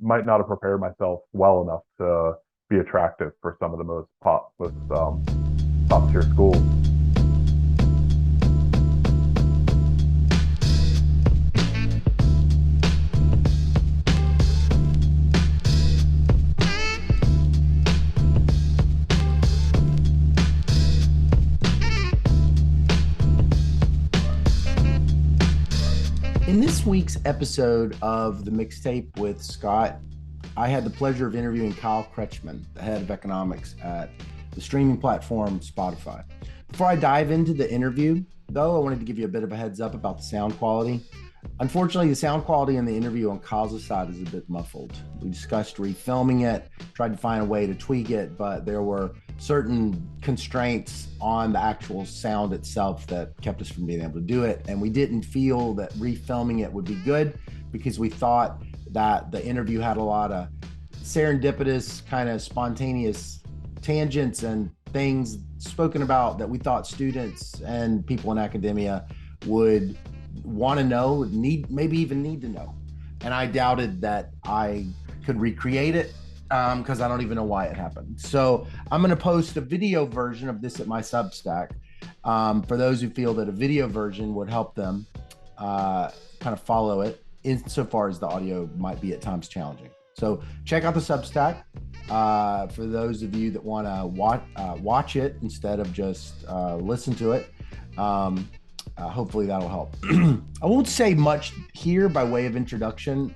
might not have prepared myself well enough to be attractive for some of the most top tier schools. In this week's episode of the Mixtape with Scott, I had the pleasure of interviewing Kyle Kretschman, the head of economics at the streaming platform Spotify. Before I dive into the interview, though, I wanted to give you a bit of a heads up about the sound quality. Unfortunately, the sound quality in the interview on Kyle's side is a bit muffled. We discussed refilming it, tried to find a way to tweak it, but there were certain constraints on the actual sound itself that kept us from being able to do it. And we didn't feel that refilming it would be good because we thought that the interview had a lot of serendipitous, kind of spontaneous tangents and things spoken about that we thought students and people in academia would want to know, maybe even need to know. And I doubted that I could recreate it because I don't even know why it happened. So I'm going to post a video version of this at my Substack for those who feel that a video version would help them kind of follow it, insofar as the audio might be at times challenging. So check out the Substack for those of you that want to watch it instead of just listen to it. Hopefully that'll help. I won't say much here by way of introduction,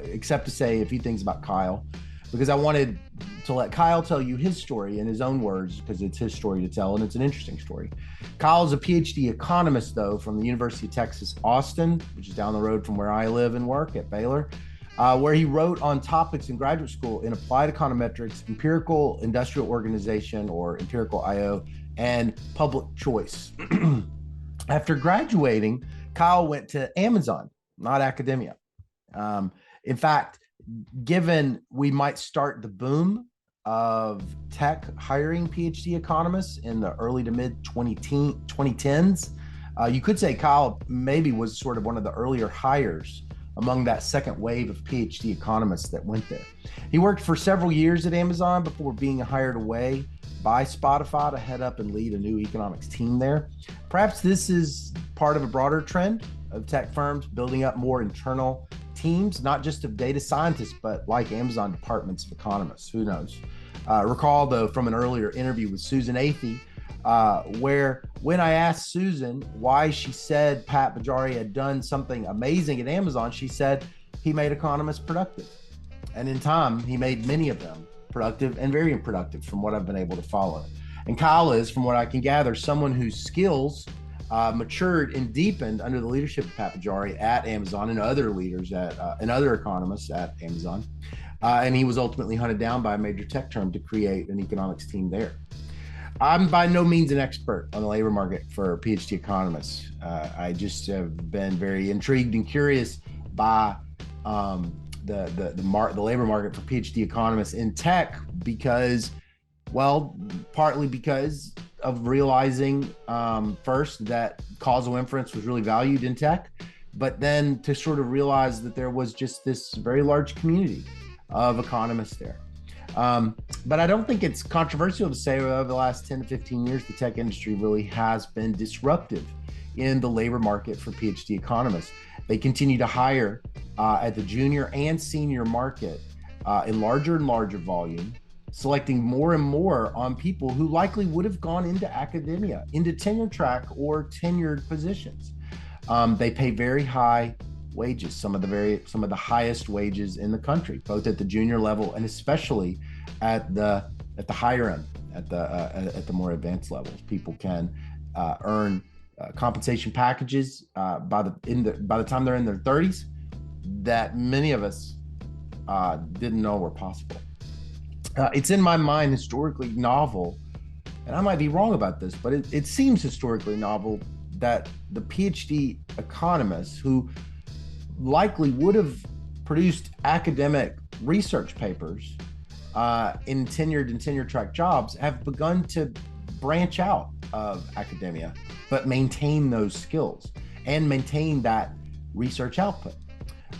except to say a few things about Kyle, because I wanted to let Kyle tell you his story in his own words, because it's his story to tell, and it's an interesting story. Kyle is a PhD economist, though, from the University of Texas, Austin, which is down the road from where I live and work at Baylor, where he wrote on topics in graduate school in applied econometrics, empirical industrial organization, or empirical IO, and public choice. After graduating, Kyle went to Amazon, not academia. In fact, given we might start the boom of tech hiring PhD economists in the early to mid 2010s, you could say Kyle maybe was sort of one of the earlier hires among that second wave of PhD economists that went there. He worked for several years at Amazon before being hired away by Spotify to head up and lead a new economics team there. Perhaps this is part of a broader trend of tech firms building up more internal teams, not just of data scientists, but like Amazon departments of economists. Who knows? Recall, though, from an earlier interview with Susan Athey, where when I asked Susan why she said Pat Bajari had done something amazing at Amazon, she said he made economists productive. And in time, he made many of them productive and very unproductive from what I've been able to follow. And Kyle is, from what I can gather, someone whose skills matured and deepened under the leadership of Pat Bajari at Amazon and other leaders and other economists at Amazon. And he was ultimately hunted down by a major tech firm to create an economics team there. I'm by no means an expert on the labor market for PhD economists. I just have been very intrigued and curious by the labor market for PhD economists in tech because, well, partly because of realizing first that causal inference was really valued in tech, but then to sort of realize that there was just this very large community of economists there. But I don't think it's controversial to say over the last 10 to 15 years, the tech industry really has been disruptive in the labor market for PhD economists. They continue to hire at the junior and senior market in larger and larger volume, selecting more and more on people who likely would have gone into academia, into tenure track or tenured positions. They pay very high wages, some of the highest wages in the country, both at the junior level and especially at the higher end, at the more advanced levels. People can earn compensation packages by the time they're in their 30s that many of us didn't know were possible. It's in my mind historically novel, and I might be wrong about this, but it seems historically novel that the PhD economists who likely would have produced academic research papers in tenured and tenure track jobs have begun to branch out of academia, but maintain those skills and maintain that research output.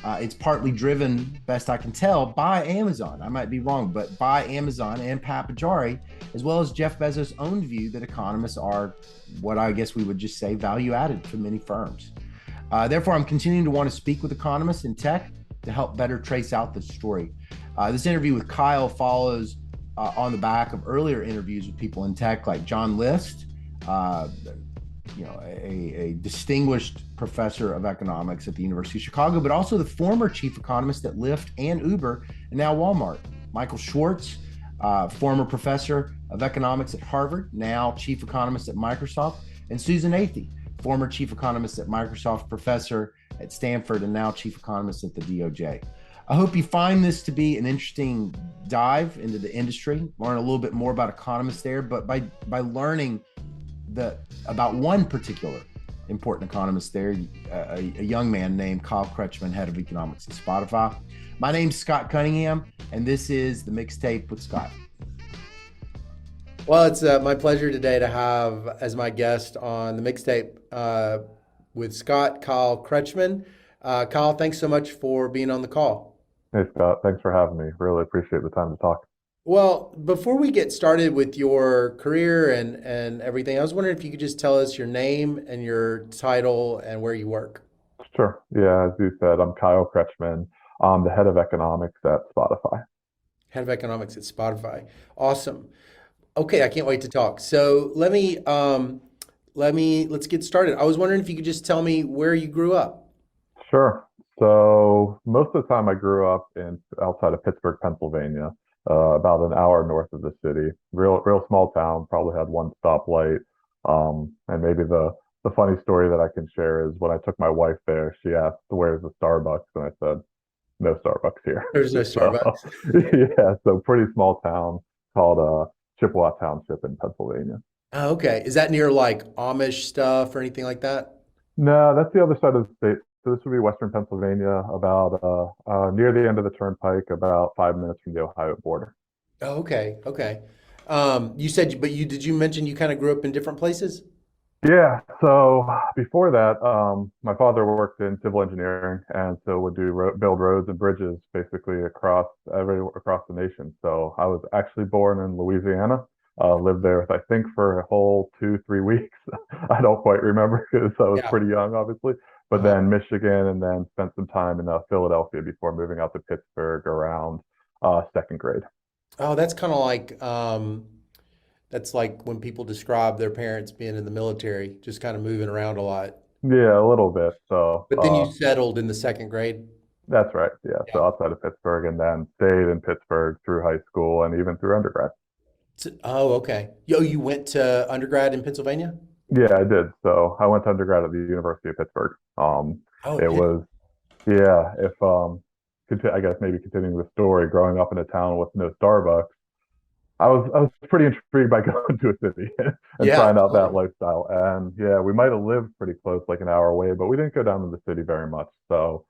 It's partly driven, best I can tell, by Amazon. I might be wrong, but by Amazon and Pat Pajari, as well as Jeff Bezos' own view that economists are what I guess we would just say value added for many firms. Therefore, I'm continuing to want to speak with economists in tech to help better trace out the story. This interview with Kyle follows on the back of earlier interviews with people in tech like John List, a distinguished professor of economics at the University of Chicago, but also the former chief economist at Lyft and Uber, and now Walmart. Michael Schwartz, former professor of economics at Harvard, now chief economist at Microsoft, and Susan Athey, former chief economist at Microsoft, professor at Stanford, and now chief economist at the DOJ. I hope you find this to be an interesting dive into the industry, learn a little bit more about economists there, but by learning about one particular important economist there, a young man named Kyle Kretschman, head of economics at Spotify. My name's Scott Cunningham, and this is the Mixtape with Scott. Well, it's my pleasure today to have as my guest on the Mixtape with Scott, Kyle Kretschman. Kyle, thanks so much for being on the call. Hey, Scott. Thanks for having me. Really appreciate the time to talk. Well, before we get started with your career and everything, I was wondering if you could just tell us your name and your title and where you work. Sure. Yeah, as you said, I'm Kyle Kretschman. I'm the head of economics at Spotify. Head of economics at Spotify. Awesome. Okay, I can't wait to talk. So let's get started. I was wondering if you could just tell me where you grew up. Sure. So most of the time I grew up outside of Pittsburgh, Pennsylvania, about an hour north of the city. Real small town, probably had one stoplight. And maybe the funny story that I can share is when I took my wife there, she asked, "Where's the Starbucks?" And I said, "No Starbucks here." There's no So Starbucks. yeah, so pretty small town called Chippewa Township in Pennsylvania. Oh, okay. Is that near like Amish stuff or anything like that? No, that's the other side of the state. So this would be Western Pennsylvania, about near the end of the turnpike, about 5 minutes from the Ohio border. Oh, okay. Okay. You said, but did you mention you kind of grew up in different places? Yeah. So before that, my father worked in civil engineering, and so would build roads and bridges basically across the nation. So I was actually born in Louisiana. Lived there, I think, for a whole 2, 3 weeks. I don't quite remember because I was Yeah. pretty young, obviously. But Uh-huh. then Michigan, and then spent some time in Philadelphia before moving out to Pittsburgh around second grade. Oh, that's kind of like that's like when people describe their parents being in the military, just kind of moving around a lot. Yeah, a little bit. So But then you settled in the second grade. that's right. Yeah. Yeah. So outside of Pittsburgh, and then stayed in Pittsburgh through high school and even through undergrad. Oh, okay. You went to undergrad in Pennsylvania? Yeah, I did. So I went to undergrad at the University of Pittsburgh. Oh, It Pitt. was, yeah, if I guess maybe continuing the story, growing up in a town with no Starbucks, I was pretty intrigued by going to a city and Yeah, trying out that totally. lifestyle. And yeah, we might have lived pretty close, like an hour away, but we didn't go down to the city very much. So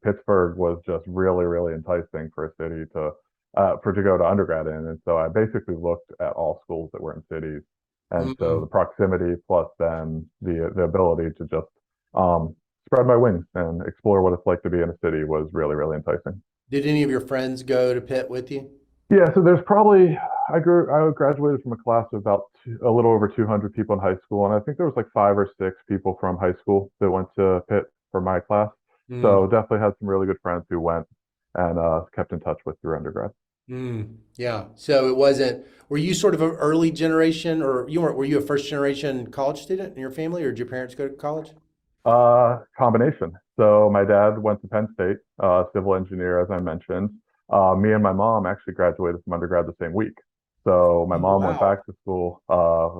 Pittsburgh was just really, really enticing for a city to go to undergrad in. And so I basically looked at all schools that were in cities. And so the Mm. proximity plus then the ability to just spread my wings and explore what it's like to be in a city was really, really enticing. Did any of your friends go to Pitt with you? Yeah, so there's probably I graduated from a class of about a little over 200 people in high school, and I think there was like 5 or 6 people from high school that went to Pitt for my class. Mm. So definitely had some really good friends who went and kept in touch with through undergrad. Mm. Yeah. So it wasn't, were you sort of an early generation or were you a first generation college student in your family or did your parents go to college? Combination. So my dad went to Penn State, civil engineer, as I mentioned. Me and my mom actually graduated from undergrad the same week. So my Oh, mom went wow. back to school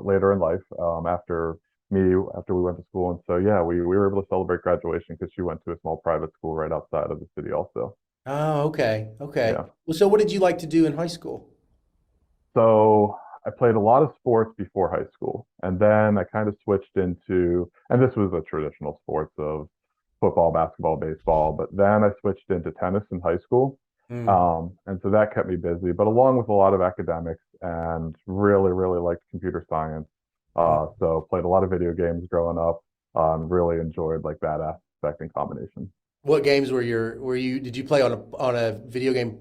later in life after we went to school. And so yeah, we were able to celebrate graduation because she went to a small private school right outside of the city also. Oh, okay. Okay. Yeah. Well, so what did you like to do in high school? So I played a lot of sports before high school, and then I kind of switched and this was the traditional sports of football, basketball, baseball, but then I switched into tennis in high school. Mm. And so that kept me busy, but along with a lot of academics and really, really liked computer science. Mm. So played a lot of video games growing up, and really enjoyed like that aspect and combination. What games did you play on a video game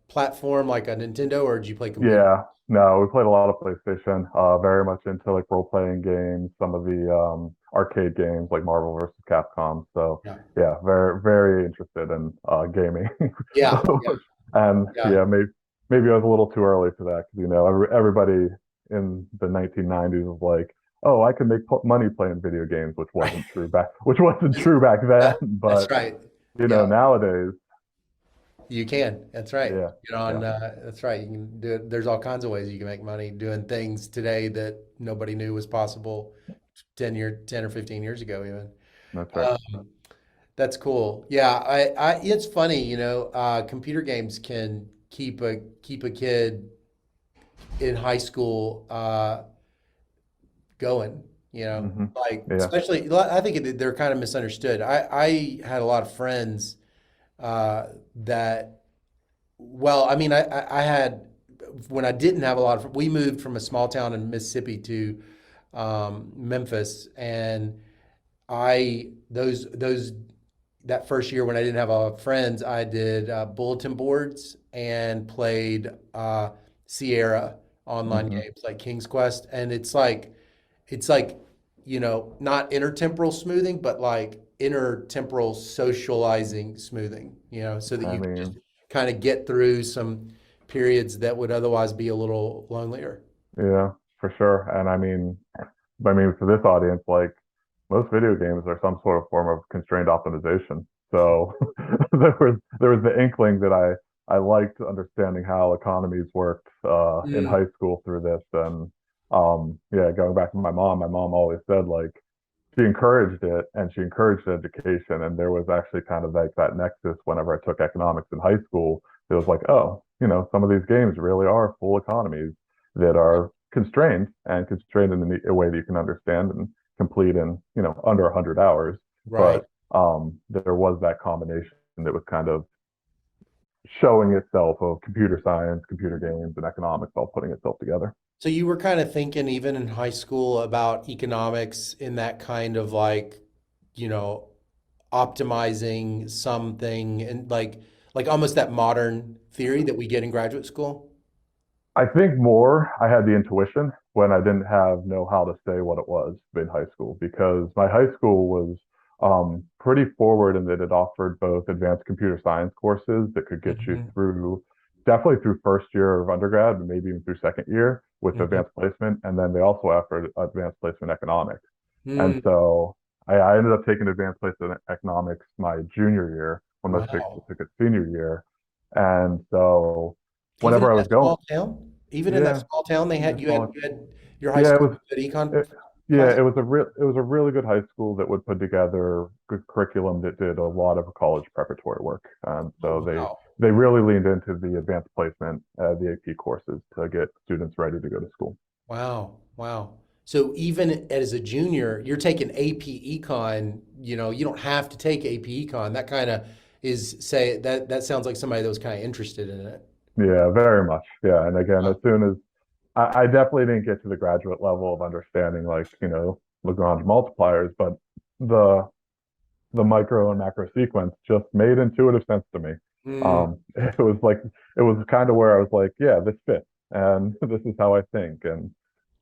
platform like a Nintendo, or did you play computer? Yeah, no, we played a lot of PlayStation, very much into like role-playing games, some of the arcade games like Marvel versus Capcom. So Yeah. yeah, very, very interested in gaming. Yeah. Yeah. And Yeah. yeah, maybe I was a little too early for that because everybody in the 1990s was like, "Oh, I can make money playing video games," which wasn't true back then. That, that's But right. Yeah. nowadays, You can. That's right. yeah, yeah, That's right. You can do it. There's all kinds of ways you can make money doing things today that nobody knew was possible 10 or 15 years ago, even. that's right. Um, that's cool. Yeah, it's funny, computer games can keep a kid in high school going, Hmm. like Yeah. especially I think they're kind of misunderstood. I had a lot of friends that well, I mean, I had when I didn't have a lot of. We moved from a small town in Mississippi to Memphis, and I those that first year when I didn't have a lot of friends, I did bulletin boards and played Sierra online Hmm. games like King's Quest, and it's like not intertemporal smoothing, but like intertemporal socializing smoothing, so that I you can just mean, kind of get through some periods that would otherwise be a little lonelier. yeah, for sure. And I mean, for this audience, like most video games are some sort of form of constrained optimization. So there was the inkling that I liked understanding how economies worked in Mm, high school through this. And yeah, going back to my mom always said like she encouraged it and she encouraged education. And there was actually kind of like that nexus whenever I took economics in high school. It was like, oh, some of these games really are full economies that are constrained and constrained in a way that you can understand and complete in, under 100 hours. right. But there was that combination that was kind of showing itself of computer science, computer games, and economics all putting itself together. So you were kind of thinking even in high school about economics in that kind of like, you know, optimizing something and like almost that modern theory that we get in graduate school. I think more I had the intuition when I didn't have know how to say what it was in high school because my high school was pretty forward in that it offered both advanced computer science courses that could get you Hmm. through definitely through first year of undergrad and maybe even through second year with Hmm. advanced placement. And then they also offered advanced placement economics. And Mm, so I ended up taking advanced placement economics my junior year when most people wow. took it senior year. And so Even in whenever I was that going, small town? Even in that yeah, small town, they yeah, had you had small. you had your high Yeah, school had econ it, yeah, classes? it was a really good high school that would put together good curriculum that did a lot of college preparatory work. Oh, So wow. they really leaned into the advanced placement, the AP courses to get students ready to go to school. Wow. Wow. So even as a junior, you're taking AP Econ, you don't have to take AP Econ. That kind of is say that sounds like somebody that was kind of interested in it. Yeah, very much. Yeah, and again, as Wow. soon as I definitely didn't get to the graduate level of understanding like Lagrange multipliers, but the the micro and macro sequence just made intuitive sense to me. Mm, It was kind of where I was like, yeah, this fits, and this is how I think. And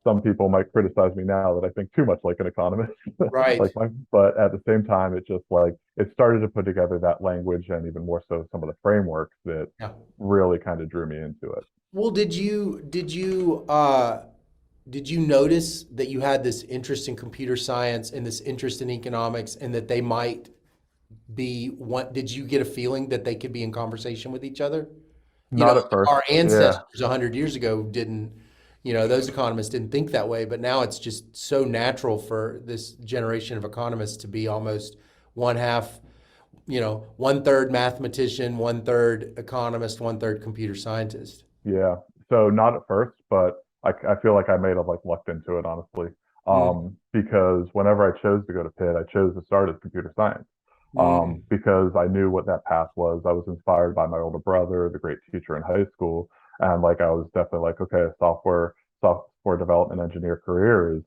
some people might criticize me now that I think too much like an economist, right. but at the same time, it just like it started to put together that language and even more so some of the frameworks that Yeah. really kind of drew me into it. Well, did you notice that you had this interest in computer science and this interest in economics and that they might be what did you get a feeling that they could be in conversation with each other? Not at first, Our yeah. ancestors 100 years ago didn't, those economists didn't think that way, but now it's just so natural for this generation of economists to be almost one half, one third mathematician, one third economist, one third computer scientist. Yeah. So not at first, but I feel like I may have like lucked into it honestly. Mm, Because whenever I chose to go to Pitt, I chose to start as computer science. mm, Because I knew what that path was. I was inspired by my older brother, the great teacher in high school, and like I was definitely like, okay, a software development engineer career is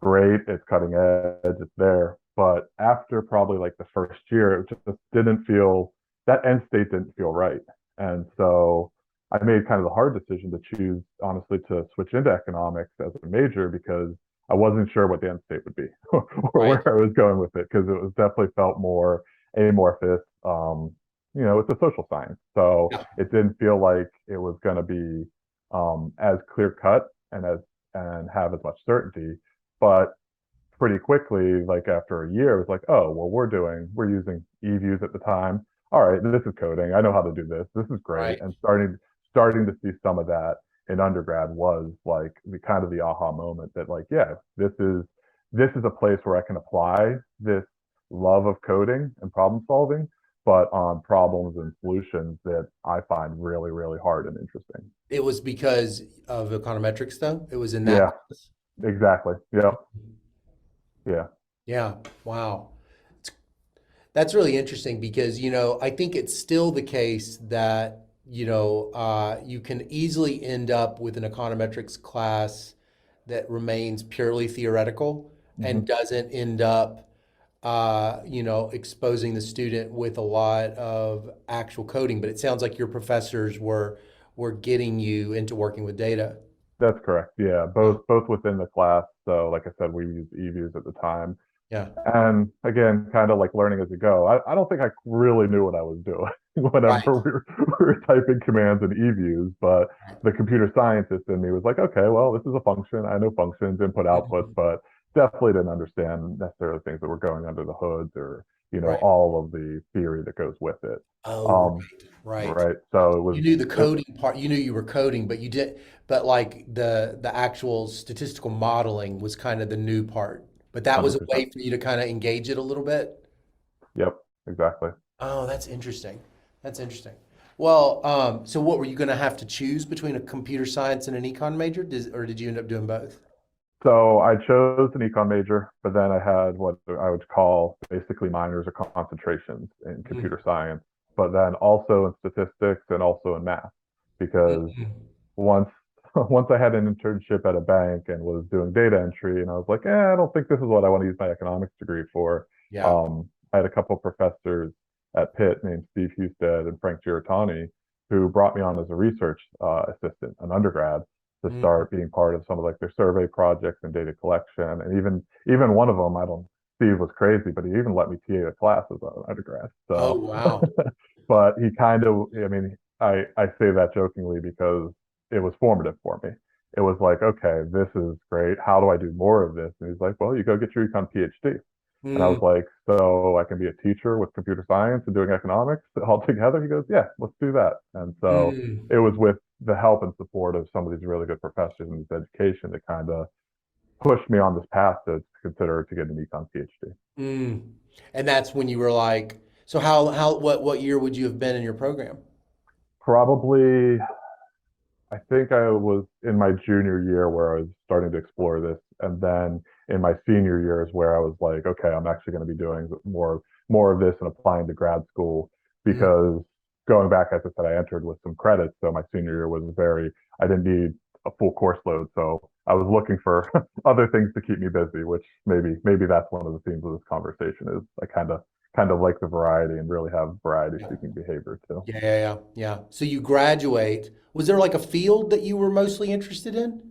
great. It's cutting edge. It's there. but after probably like the first year, it just didn't feel that end state didn't feel right. And so I made kind of the hard decision to choose, honestly, to switch into economics as a major because I wasn't sure what the end state would be or Right. where I was going with it because it was definitely felt more amorphous. It's a social science, so Yeah. it didn't feel like it was going to be as clear cut and have as much certainty. But pretty quickly, like after a year, it was like, oh, well, we're using eViews at the time. All right, this is coding. I know how to do this. This is great. Right. And starting to see some of that in undergrad was like the kind of the aha moment that like, yeah, this is a place where I can apply this love of coding and problem solving, but on problems and solutions that I find really, really hard and interesting. It was because of econometrics, though. It was in that Yeah, class. exactly. Yep. Yeah. Yeah. Wow. That's really interesting because, I think it's still the case that, you can easily end up with an econometrics class that remains purely theoretical and Hmm. doesn't end up, exposing the student with a lot of actual coding. But it sounds like your professors were getting you into working with data. That's correct. Yeah, Wow. both within the class. So, like I said, we used eViews at the time, Yeah. and again, kind of like learning as you go. I don't think I really knew what I was doing Right. whenever we were typing commands in eViews, but the computer scientist in me was like, okay, well, this is a function. I know functions, input, output, Mhm. but definitely didn't understand necessarily things that were going under the hoods or Right. all of the theory that goes with it. Oh, Um, right. Right. right. So You knew the it, coding part, you knew you were coding, but you did, but like the actual statistical modeling was kind of the new part. But that was a 100%. way for you to kind of engage it a little bit. Yep, exactly. Oh, that's interesting. That's interesting. Well, so what were you going to have to choose between a computer science and an econ major? Or did you end up doing both? So I chose an econ major, but then I had what I would call basically minors or concentrations in Mm, computer science, but then also in statistics and also in math, because mm, once once I had an internship at a bank and was doing data entry, and I was like, I don't think this is what I want to use my economics degree for. yeah. I had a couple of professors at Pitt named Steve Husted and Frank Giratani who brought me on as a research assistant, an undergrad, to Mm. start being part of some of like their survey projects and data collection. And even one of them, I don't, Steve was crazy, but he even let me TA a class as an undergrad. Oh, So, wow. but he kind of, I mean, I say that jokingly because it was formative for me. It was like, okay, this is great. How do I do more of this? And he's like, well, you go get your econ PhD. And I was Mm, like, so I can be a teacher with computer science and doing economics all together? He goes, yeah, let's do that. And so mm, it was with the help and support of some of these really good professors in this education that kind of pushed me on this path to consider to get an econ PhD. mm. And that's when you were like, so what year would you have been in your program? Probably, I think I was in my junior year where I was starting to explore this. And then in my senior years where I was like, okay, I'm actually going to be doing more of this and applying to grad school Mm, because going back, as I said, I entered with some credits. So my senior year was I didn't need a full course load. So I was looking for other things to keep me busy, which maybe that's one of the themes of this conversation is I kind of like the variety and really have variety yeah. seeking behavior too. Yeah, yeah, yeah, yeah. So you graduate. Was there like a field that you were mostly interested in?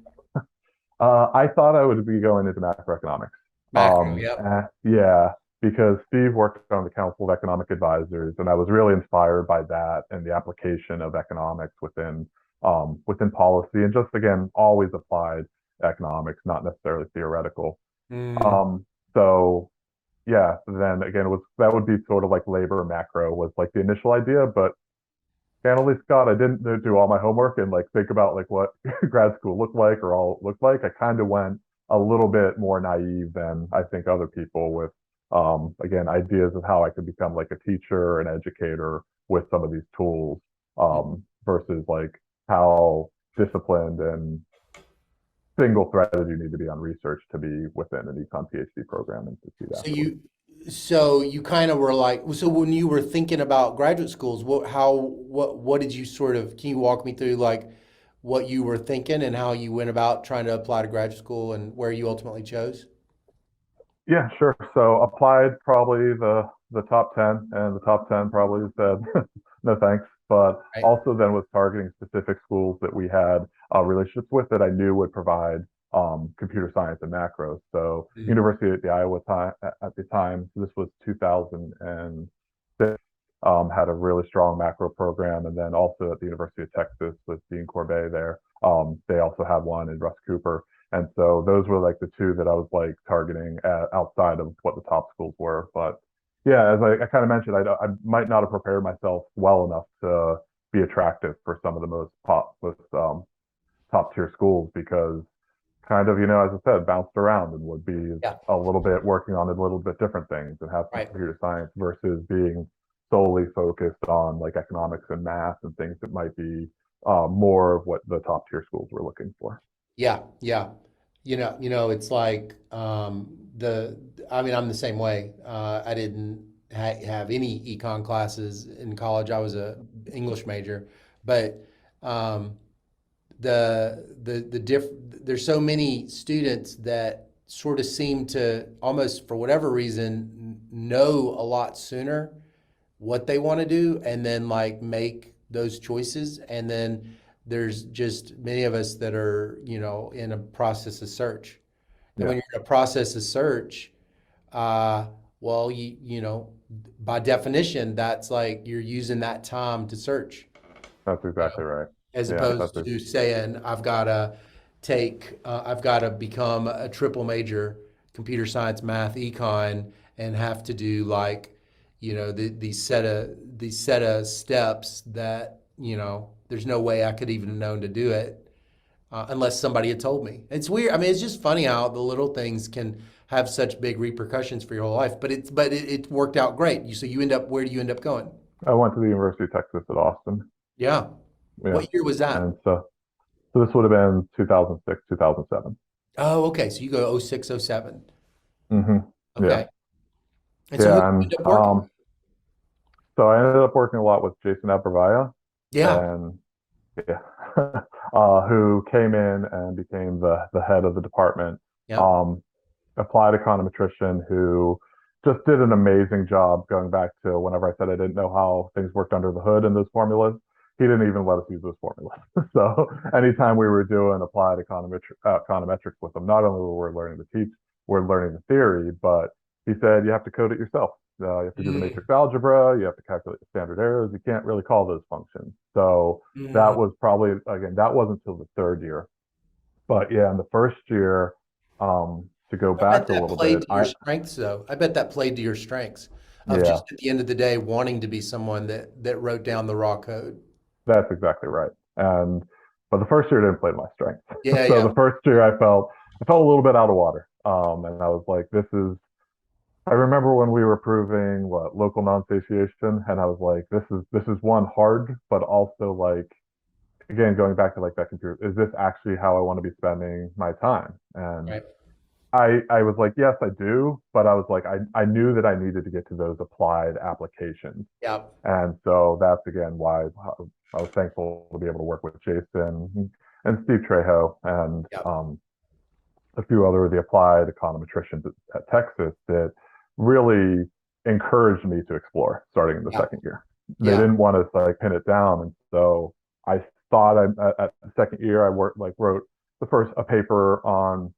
I thought I would be going into macroeconomics. Macro, yep. Yeah, because Steve worked on the Council of Economic Advisors, and I was really inspired by that and the application of economics within policy, and just again, always applied economics, not necessarily theoretical. Mm, Um, so yeah, then again, it was that would be sort of like labor macro was like the initial idea, but candidly, Scott, I didn't do all my homework and like think about like what grad school looked like or all looked like. I kind of went a little bit more naive than I think other people with again ideas of how I could become like a teacher, an educator with some of these tools versus like how disciplined and single threaded you need to be on research to be within an econ PhD program and succeed so afterwards. you, so you kind of were like, so when you were thinking about graduate schools, what did you sort of, can you walk me through like what you were thinking and how you went about trying to apply to graduate school and where you ultimately chose? Yeah, sure. So applied probably the top 10, and the top 10 probably said no thanks. But Right. also then was targeting specific schools that we had relationships with that I knew would provide computer science and macros. So Mhm. University of the Iowa time at the time, so this was 2006, had a really strong macro program, and then also at the University of Texas with Dean Corbet there. They also had one in Russ Cooper. And so those were like the two that I was like targeting outside of what the top schools were. But yeah, as I kind of mentioned, I might not have prepared myself well enough to be attractive for some of the most top tier schools because kind of, as I said, bounced around and would be Yeah. a little bit working on a little bit different things and have some Right. computer science versus being solely focused on like economics and math and things that might be more of what the top tier schools were looking for. Yeah. Yeah. It's like I mean, I'm the same way. I didn't have any econ classes in college. I was a English major, but um, the diff there's so many students that sort of seem to almost for whatever reason know a lot sooner what they want to do and then like make those choices. And then there's just many of us that are, in a process of search. And when Yeah, you're in a process of search, uh, well, by definition, that's like you're using that time to search, that's exactly right. as Yeah, opposed to saying I've got to become a triple major, computer science, math, econ, and have to do like, these set of steps that, there's no way I could even have known to do it unless somebody had told me. It's weird. I mean, it's just funny how the little things can have such big repercussions for your whole life. But it worked out great. So you end up, where do you end up going? I went to the University of Texas at Austin. Yeah. Yeah. What year was that? And so this would have been 2006, 2007. Oh, okay. So you go 06, 07. Hmm. Yeah. Okay. And so who did Yeah. you And end up working with? so I ended up working a lot with Jason Abrevaya Yeah. and yeah, who came in and became the head of the department. Yeah. Um, Applied econometrician who just did an amazing job going back to whenever I said I didn't know how things worked under the hood in those formulas. He didn't even let us use those formulas. So anytime we were doing applied econometrics with him, not only were we learning to teach, we're learning the theory, but he said you have to code it yourself. You have to do the Mm, matrix algebra. You have to calculate the standard errors. You can't really call those functions. So mm. that was probably, again, that wasn't until the third year. But yeah, in the first year, to go I bet back a that little played bit, to your strengths, though. I bet that played to your strengths of yeah, just at the end of the day wanting to be someone that wrote down the raw code. that's exactly right. And but the first year didn't play to my strength. Yeah, So yeah. the first year I felt a little bit out of water. And I was like, this is I remember when we were proving what local non-satiation, and I was like, this is one hard, but also like again going back to like that computer, is this actually how I want to be spending my time? And Right. I was like, yes, I do, but I was like, I knew that I needed to get to those applied applications. Yeah. And so that's again why I was thankful to be able to work with Jason and Steve Trejo and Yeah. a few other of the applied econometricians at Texas that really encouraged me to explore starting in the Yeah. second year. They Yeah. didn't want to like pin it down. And so I thought at the second year, I wrote the first a paper on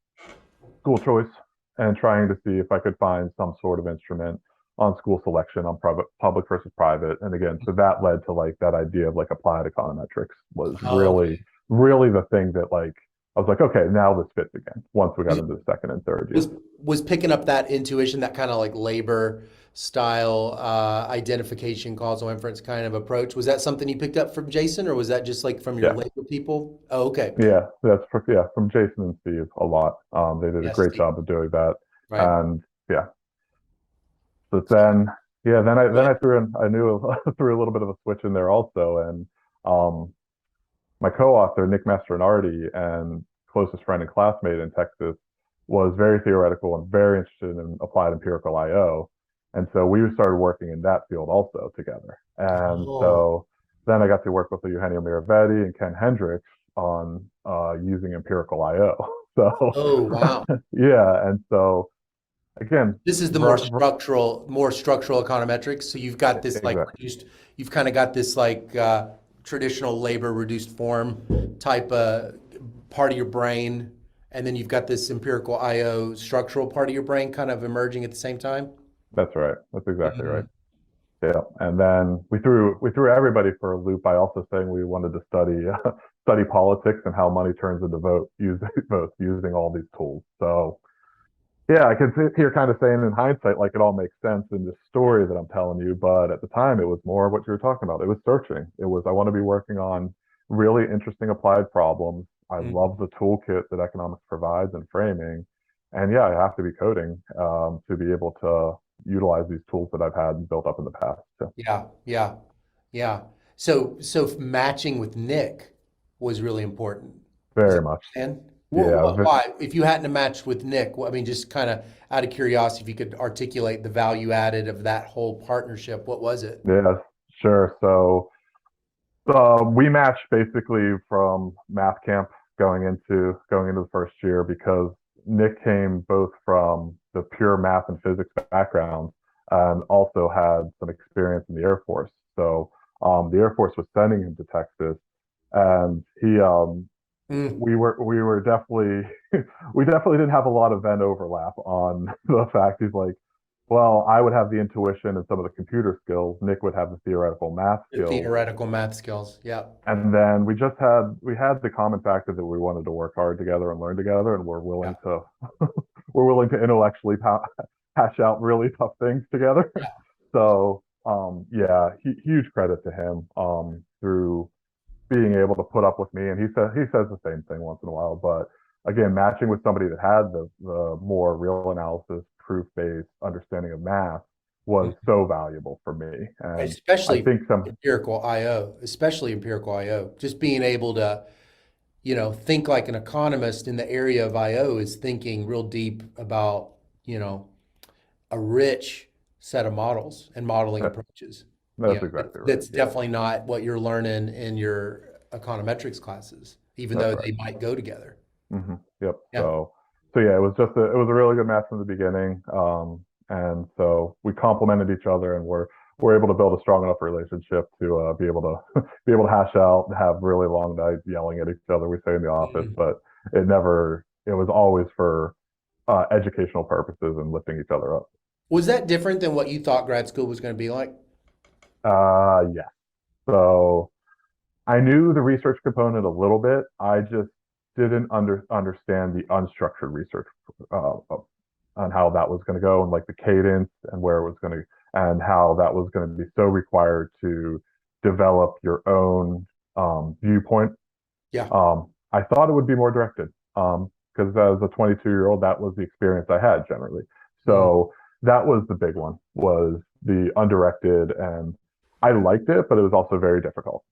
school choice and trying to see if I could find some sort of instrument on school selection on public versus private. And again, so that led to like that idea of like applied econometrics was Oh, really, okay. really the thing that like I was like, okay, now this fits again once we got Was, into the second and third was year. was picking up that intuition, that kind of like labor style identification, causal inference kind of approach. Was that something you picked up from Jason, or was that just like from your Yeah. labor people? Oh, okay. Yeah. From Jason and Steve a lot. They did a Yes, great Steve. job of doing that. Right. And yeah, but So, then yeah, go then ahead. I threw in I knew threw a little bit of a switch in there also. And my co-author Nick Mastronardi and closest friend and classmate in Texas was very theoretical and very interested in applied empirical I/O, and so we started working in that field also together. And Oh, so then I got to work with Eugenio Miravetti and Ken Hendricks on using empirical I/O. So oh, wow. yeah, and so again, This is the more structural econometrics. So you've got this like exactly. reduced, you've kind of got this like traditional labor reduced form type part of your brain, and then you've got this empirical IO structural part of your brain kind of emerging at the same time. That's right. That's exactly right. Mhm. Yeah, and then we threw everybody for a loop by also saying we wanted to study study politics and how money turns into vote using votes using all these tools. So yeah, I can sit here kind of saying in hindsight, like it all makes sense in this story that I'm telling you, but at the time it was more what you were talking about. It was searching. It was I want to be working on really interesting applied problems. I love Mhm. the toolkit that economics provides and framing, and yeah, I have to be coding to be able to utilize these tools that I've had built up in the past. So Yeah, yeah, yeah. So matching with Nick was really important. Is very that much, what you're saying? yeah, Why? If you hadn't have matched with Nick, I mean, just kind of out of curiosity, if you could articulate the value added of that whole partnership, what was it? yeah, sure. So we matched basically from math camp going into the first year because Nick came both from the pure math and physics background and also had some experience in the Air Force. So the Air Force was sending him to Texas, and he Mm, we were definitely we definitely didn't have a lot of Venn overlap on the fact he's like, well, I would have the intuition and some of the computer skills. Nick would have the theoretical math the skills. theoretical math skills. Yeah. And then we had the common factor that we wanted to work hard together and learn together, and we're Yeah. willing to we're willing to intellectually hash out really tough things together. Yeah. So yeah, huge credit to him through being able to put up with me. And he says the same thing once in a while, but again, matching with somebody that had the more real analysis, proof based understanding of math was so valuable for me. And I Especially think some empirical IO, especially empirical IO. Just being able to, think like an economist in the area of IO is thinking real deep about, you know, a rich set of models and modeling that, approaches. that's exactly right. That's Yeah, definitely not what you're learning in your econometrics classes, even that's though right. they might go together. Yep. Yeah. So yeah, it was a really good match from the beginning. And so we complemented each other, and we're able to build a strong enough relationship to be able to be able to hash out, have really long nights yelling at each other. We say in the office, Mhm. but it was always for educational purposes and lifting each other up. Was that different than what you thought grad school was going to be like? Yeah. So I knew the research component a little bit. I just didn't understand the unstructured research on how that was going to go and like the cadence and where it was going to and how that was going to be so required to develop your own viewpoint. Yeah. I thought it would be more directed because as a 22-year-old, that was the experience I had generally. Mm. So that was the big one was the undirected, and I liked it, but it was also very difficult.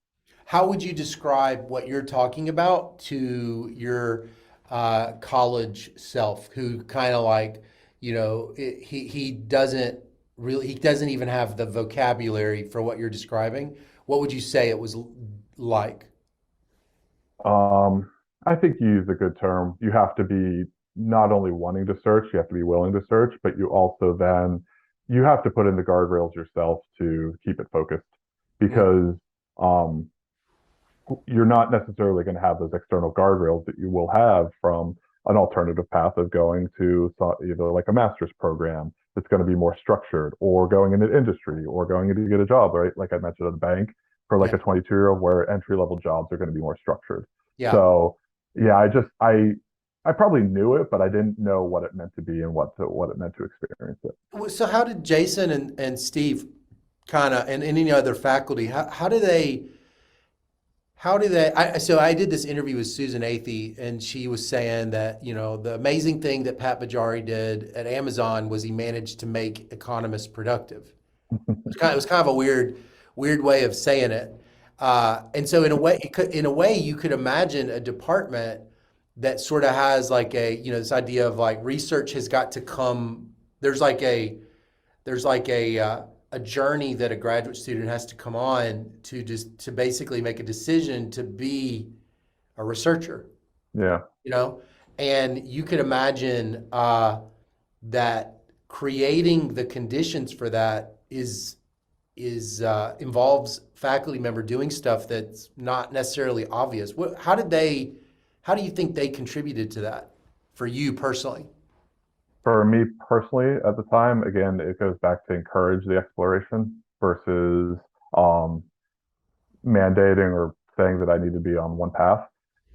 How would you describe what you're talking about to your college self, who kind of like, he doesn't really, he doesn't even have the vocabulary for what you're describing. What would you say it was like? Um, I think you use a good term. You have to be not only wanting to search, you have to be willing to search, but you have to put in the guardrails yourself to keep it focused Mm. because um, you're not necessarily going to have those external guardrails that you will have from an alternative path of going to either like a master's program that's going to be more structured or going into industry or going in to get a job, right? Like I mentioned at a bank for like Yeah. a 22-year-old where entry level jobs are going to be more structured. Yeah. So yeah, I probably knew it, but I didn't know what it meant to be and what it meant to experience it. So how did Jason and Steve kind of, and any other faculty, so I did this interview with Susan Athey, and she was saying that, the amazing thing that Pat Bajari did at Amazon was he managed to make economists productive. It was kind of a weird way of saying it. And so in a way, you could imagine a department that sort of has like this idea of like research has got to come. There's like a journey that a graduate student has to come on to basically make a decision to be a researcher, Yeah. you know? And you could imagine that creating the conditions for that involves faculty member doing stuff that's not necessarily obvious. How do you think they contributed to that for you personally? For me personally, at the time, again, it goes back to encourage the exploration versus um, mandating or saying that I need to be on one path.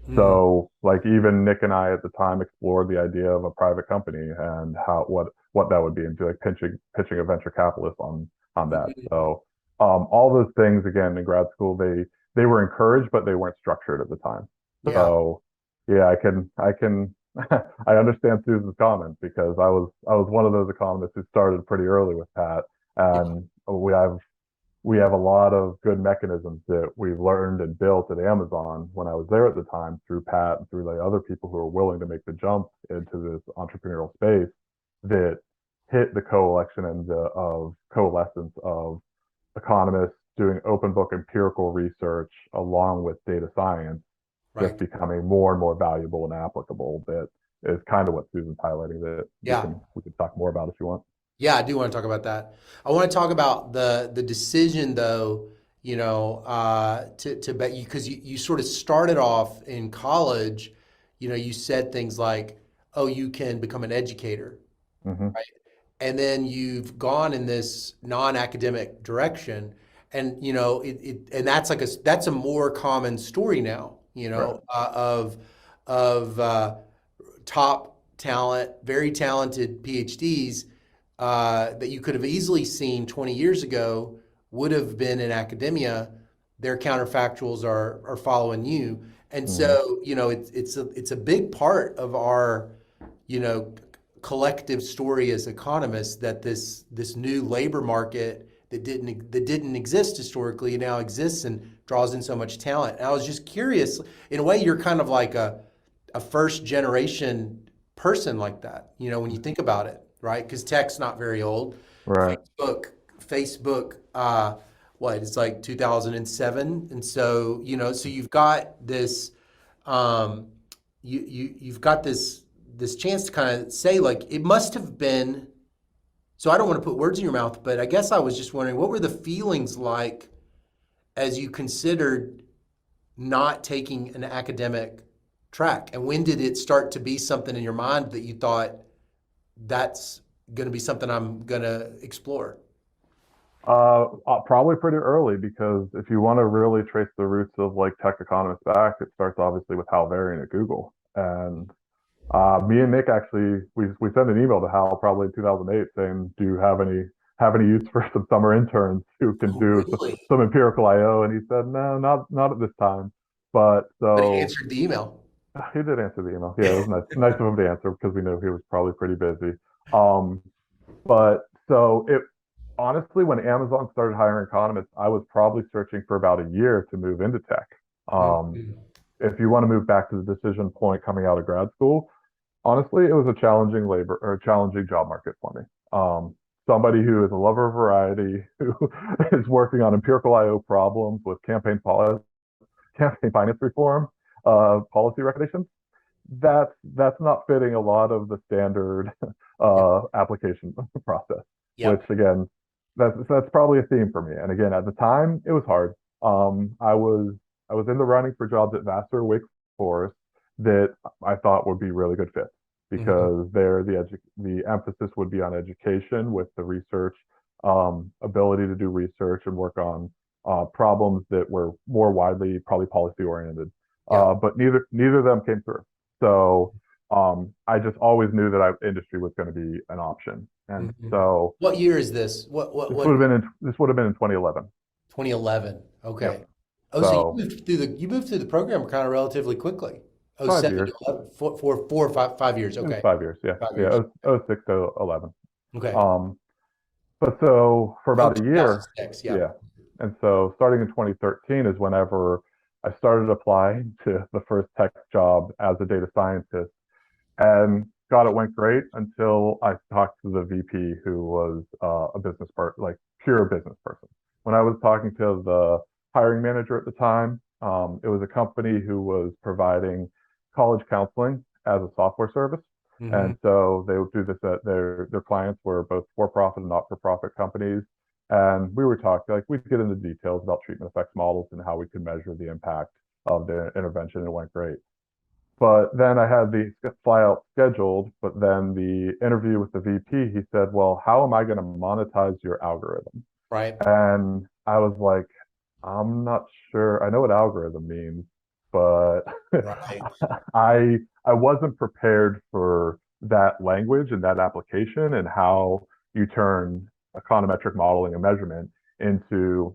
Mm, So, like even Nick and I at the time explored the idea of a private company and how what that would be, and do like pitching a venture capitalist on that. mhm. So, all those things again in grad school, they were encouraged, but they weren't structured at the time. Yeah. So, yeah, I can I understand Susan's comment because I was one of those economists who started pretty early with Pat, Yeah. and we have a lot of good mechanisms that we've learned and built at Amazon when I was there at the time through Pat and through the other people who are willing to make the jump into this entrepreneurial space that hit the coalition and of coalescence of economists doing open book empirical research along with data science just Right. becoming more and more valuable and applicable. That is kind of what Susan's highlighting that we Yeah. can we can talk more about if you want. Yeah, I do want to talk about that. I want to talk about the decision though, to bet you because you sort of started off in college, you said things like, "Oh, you can become an educator." Hmm. And then you've gone in this non-academic direction, and and that's a more common story now, Right. of top talent, very talented PhDs that you could have easily seen 20 years ago would have been in academia. Their counterfactuals are following you, and Hmm. so it's a big part of our you know collective story as economists that this new labor market that didn't exist historically now exists and draws in so much talent. And I was just curious, in a way, you're kind of like a first generation person like that, when you think about it, right? Because tech's not very old. Right. Facebook, what, it's like 2007. And so, so you've got this, um, you've got this chance to kind of say, like, it must have been, so I don't want to put words in your mouth, but I guess I was just wondering, what were the feelings like as you considered not taking an academic track? And when did it start to be something in your mind that you thought that's going to be something I'm going to explore? Probably pretty early because if you want to really trace the roots of like tech economists back, it starts obviously with Hal Varian at Google. And me and Nick actually we sent an email to Hal probably in 2008 saying, "Do you have any use for some summer interns who can Oh, do really? some empirical I/O?" And he said, "No, not at this time." But But he so answered the email. he did answer the email. Yeah, it was nice of him to answer because we knew he was probably pretty busy. Um, but so it honestly, when Amazon started hiring economists, I was probably searching for about a year to move into tech. Um, Mhm. if you want to move back to the decision point coming out of grad school, honestly, it was a challenging labor or a challenging job market for me. Somebody who is a lover of variety, who is working on empirical I/O problems with campaign finance reform, policy recommendations, that's not fitting a lot of the standard Yeah. application process. Which Yep. again, that's probably a theme for me. And again, at the time, it was hard. I was in the running for jobs at Vassar, Wake Forest that I thought would be really good fits Mhm. because there the emphasis would be on education with the research, ability to do research and work on problems that were more widely probably policy oriented. Yeah. But neither of them came through. So I just always knew that industry was going to be an option. And Mhm. so What year is this? What this would have been in 2011. 2011. Yep. Okay. Oh, so So you moved through the program kind of relatively quickly. Oh, 7 5 years. to 11, 4 or 5 years. It was Okay. 5 years. Yeah. 5 years. Yeah. Oh 06 to 11. Okay. Um, but so for Oh, about a year, 2006. Yeah. yeah. And so starting in 2013 is whenever I started applying to the first tech job as a data scientist. And God, it went great until I talked to the VP who was a business part, like pure business person. When I was talking to the hiring manager at the time, it was a company who was providing college counseling as a software service. Hmm. And so they would do this at their clients were both for-profit and not-for-profit companies. And we were talking, like we'd get into details about treatment effects models and how we could measure the impact of the intervention. It went great. But then I had the fly out scheduled, but then the interview with the VP, he said, well, how am I going to monetize your algorithm? Right. And I was like, I'm not sure. I know what algorithm means, but Right. I wasn't prepared for that language and that application and how you turn econometric modeling and measurement into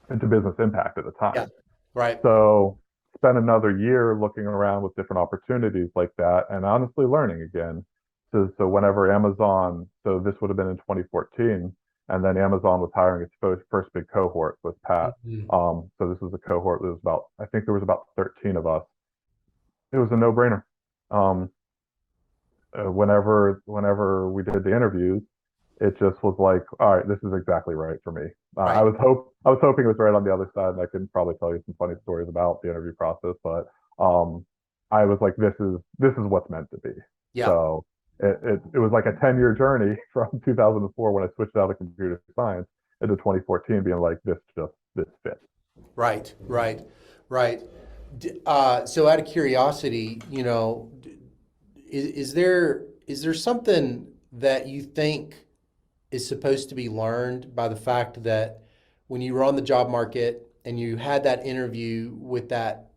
business impact at the Yeah. time. Right. So spent another year looking around with different opportunities like that and honestly learning again. So whenever Amazon, so this would have been in 2014, and then Amazon was hiring its first big cohort with Pat. Mhm. So this was a cohort that was about, I think there was about 13 of us. It was a no-brainer. Um, whenever we did the interviews, it just was like, all right, this is exactly right for me. Right. I was hoping it was right on the other side, and I can probably tell you some funny stories about the interview process, but um, I was like, this is what's meant to be. Yeah. So it was like a 10-year journey from 2004 when I switched out of computer science into 2014, being like, this fits. Right. Right. Right. So out of curiosity, is there something that you think is supposed to be learned by the fact that when you were on the job market and you had that interview with that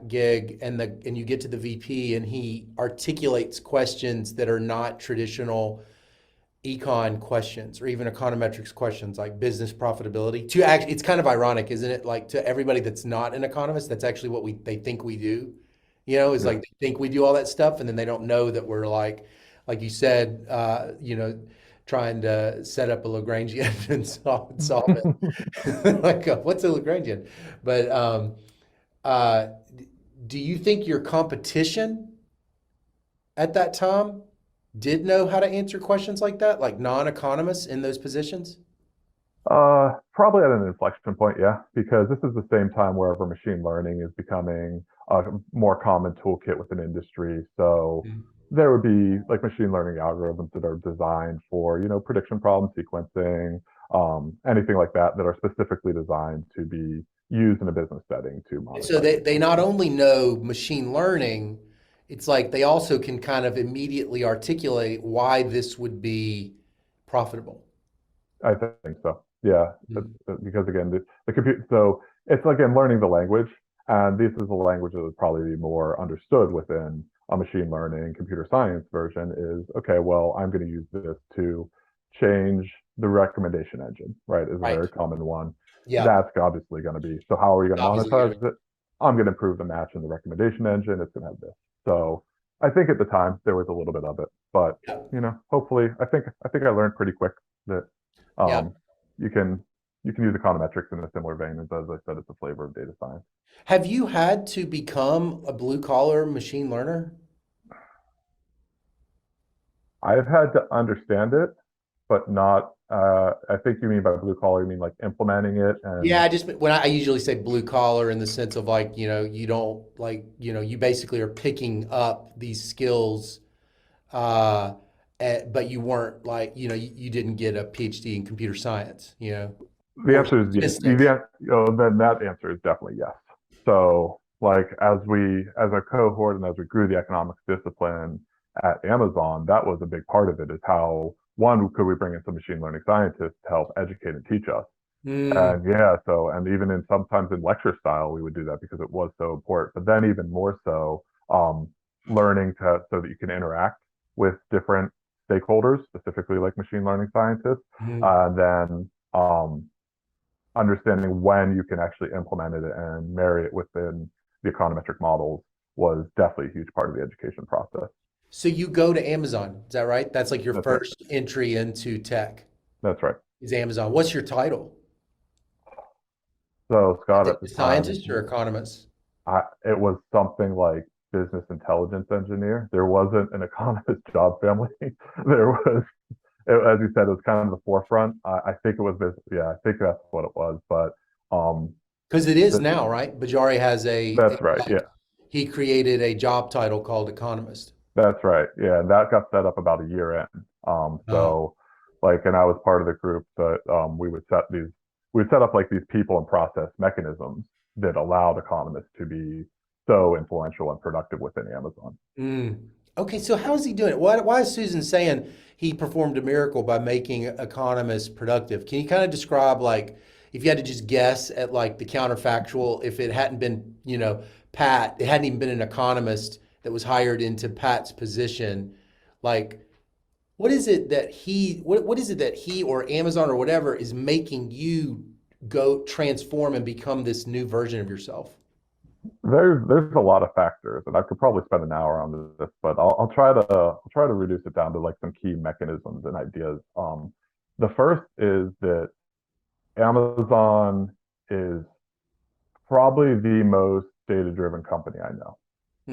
gig and you get to the VP and he articulates questions that are not traditional econ questions or even econometrics questions like business profitability to actually it's kind of ironic, isn't it? Like to everybody that's not an economist, that's actually what they think we do. Is Yeah. like they think we do all that stuff and then they don't know that we're like you said, trying to set up a Lagrangian and solve it. Like what's a Lagrangian? But uh, do you think your competition at that time did know how to answer questions like that, like non-economists in those positions? Probably at an inflection point, yeah, because this is the same time wherever machine learning is becoming a more common toolkit within industry. So Mhm. there would be like machine learning algorithms that are designed for, prediction problem sequencing, anything like that that are specifically designed to be used in a business setting to And so monetize they not information. only know machine learning, it's like they also can kind of immediately articulate why this would be profitable. I think so. Yeah, Mhm. because again, the computer. So it's again learning the language, and this is a language that would probably be more understood within a machine learning computer science version. Is okay. Well, I'm going to use this to change the recommendation engine. Right, is a Right. very common one. Yeah. That's obviously going to be. So how are you going to Obviously, monetize it? I'm going to improve the match in the recommendation engine. It's going to have this. So I think at the time there was a little bit of it, but yeah. hopefully, I think I learned pretty quick that Yeah. um, you can use econometrics in a similar vein as I said, it's a flavor of data science. Have you had to become a blue collar machine learner? I've had to understand it, but not. I think you mean by blue collar, you mean like implementing it Yeah, and I just when I usually say blue collar in the sense of like, you don't like, you basically are picking up these skills, uh, but you weren't like, you didn't get a PhD in computer science, the or answer is yes. statistics. Then that answer is definitely yes. So like as a cohort and as we grew the economics discipline at Amazon, that was a big part of it. Is how one could we bring in some machine learning scientists to help educate and teach us. Mm, And yeah, so and even in sometimes in lecture style, we would do that because it was so important. But then even more so, learning to so that you can interact with different stakeholders, specifically like machine learning scientists, mm. and then understanding when you can actually implement it and marry it within the econometric models was definitely a huge part of the education process. So you go to Amazon, is that right? That's like your That's right. first entry into tech That's right. is Amazon. What's your title? So Scott, Data at the time, scientist or economist? it was something like business intelligence engineer. There wasn't an economist job family. There was, as you said, it was kind of the forefront. I think it was this. Yeah, I think that's what it was. But um, Because it is th- now, right? Bajari has that's right. Yeah, he created a job title called economist. That's right. Yeah, and that got set up about a year in. Oh. So like, and I was part of the group that we would set up like these people and process mechanisms that allowed economists to be so influential and productive within Amazon. Mm. Okay, so how is he doing it? Why is Susan saying he performed a miracle by making economists productive? Can you kind of describe, like, if you had to just guess at like the counterfactual, if it hadn't been, Pat, it hadn't even been an economist that was hired into Pat's position, like, what is it that he or Amazon or whatever is making you go transform and become this new version of yourself? There's a lot of factors, and I could probably spend an hour on this, but I'll try to reduce it down to like some key mechanisms and ideas. The first is that Amazon is probably the most data-driven company I know.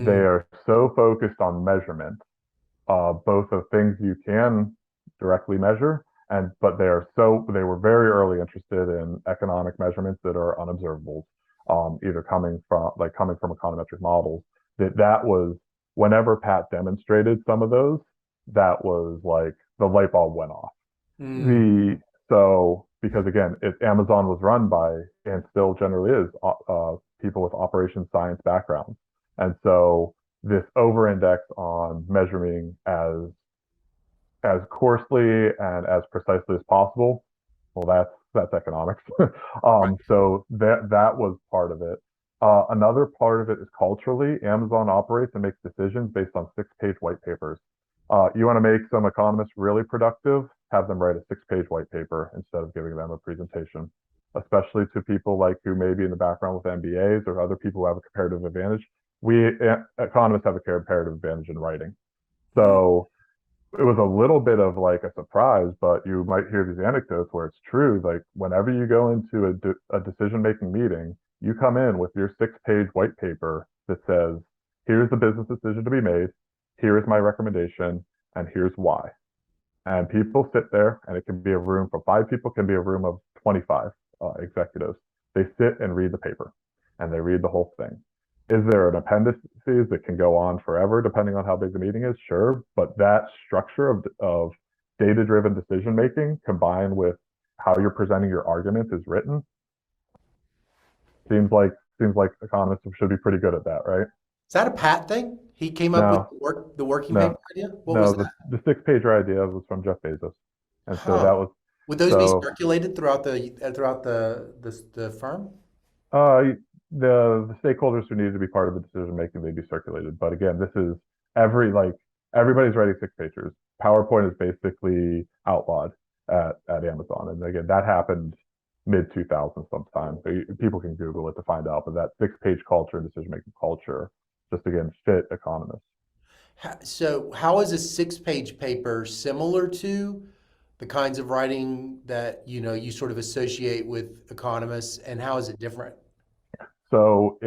They Mm, are so focused on measurement, both of things you can directly measure, and but they were very early interested in economic measurements that are unobservables, either coming from econometric models. That was whenever Pat demonstrated some of those, that was like the light bulb went off. mm, The so because again, Amazon was run by and still generally is people with operations science backgrounds, and so this over-index on measuring as coarsely and as precisely as possible. Well, that's economics. right. So that was part of it. Another part of it is culturally, Amazon operates and makes decisions based on six-page white papers. You want to make some economists really productive, have them write a six-page white paper instead of giving them a presentation, especially to people like who may be in the background with MBAs or other people who have a comparative advantage. Economists have a comparative advantage in writing. Mm, So it was a little bit of like a surprise, but you might hear these anecdotes where it's true. Like whenever you go into a decision-making meeting, you come in with your six-page white paper that says, here's the business decision to be made, here is my recommendation, and here's why. And people sit there, and it can be a room for five people, can be a room of 25 executives. They sit and read the paper, and they read the whole thing. Is there an appendices that can go on forever, depending on how big the meeting is? Sure, but that structure of data-driven decision making, combined with how you're presenting your argument is written, seems like economists should be pretty good at that, right? is that a Pat thing? He came up with No, the working paper no, idea? What was no. that? The six-pager idea was from Jeff Bezos, and so that Huh. was Would those be so circulated throughout the firm? Uh, the stakeholders who need to be part of the decision making, they be circulated. But again, this is everybody's writing six pagers. PowerPoint is basically outlawed at Amazon, and again, that happened mid 2000s sometime. So people can Google it to find out. But that six-page culture and decision making culture just again fit economists. So how is a six-page paper similar to the kinds of writing that, you sort of associate with economists, and how is it different? So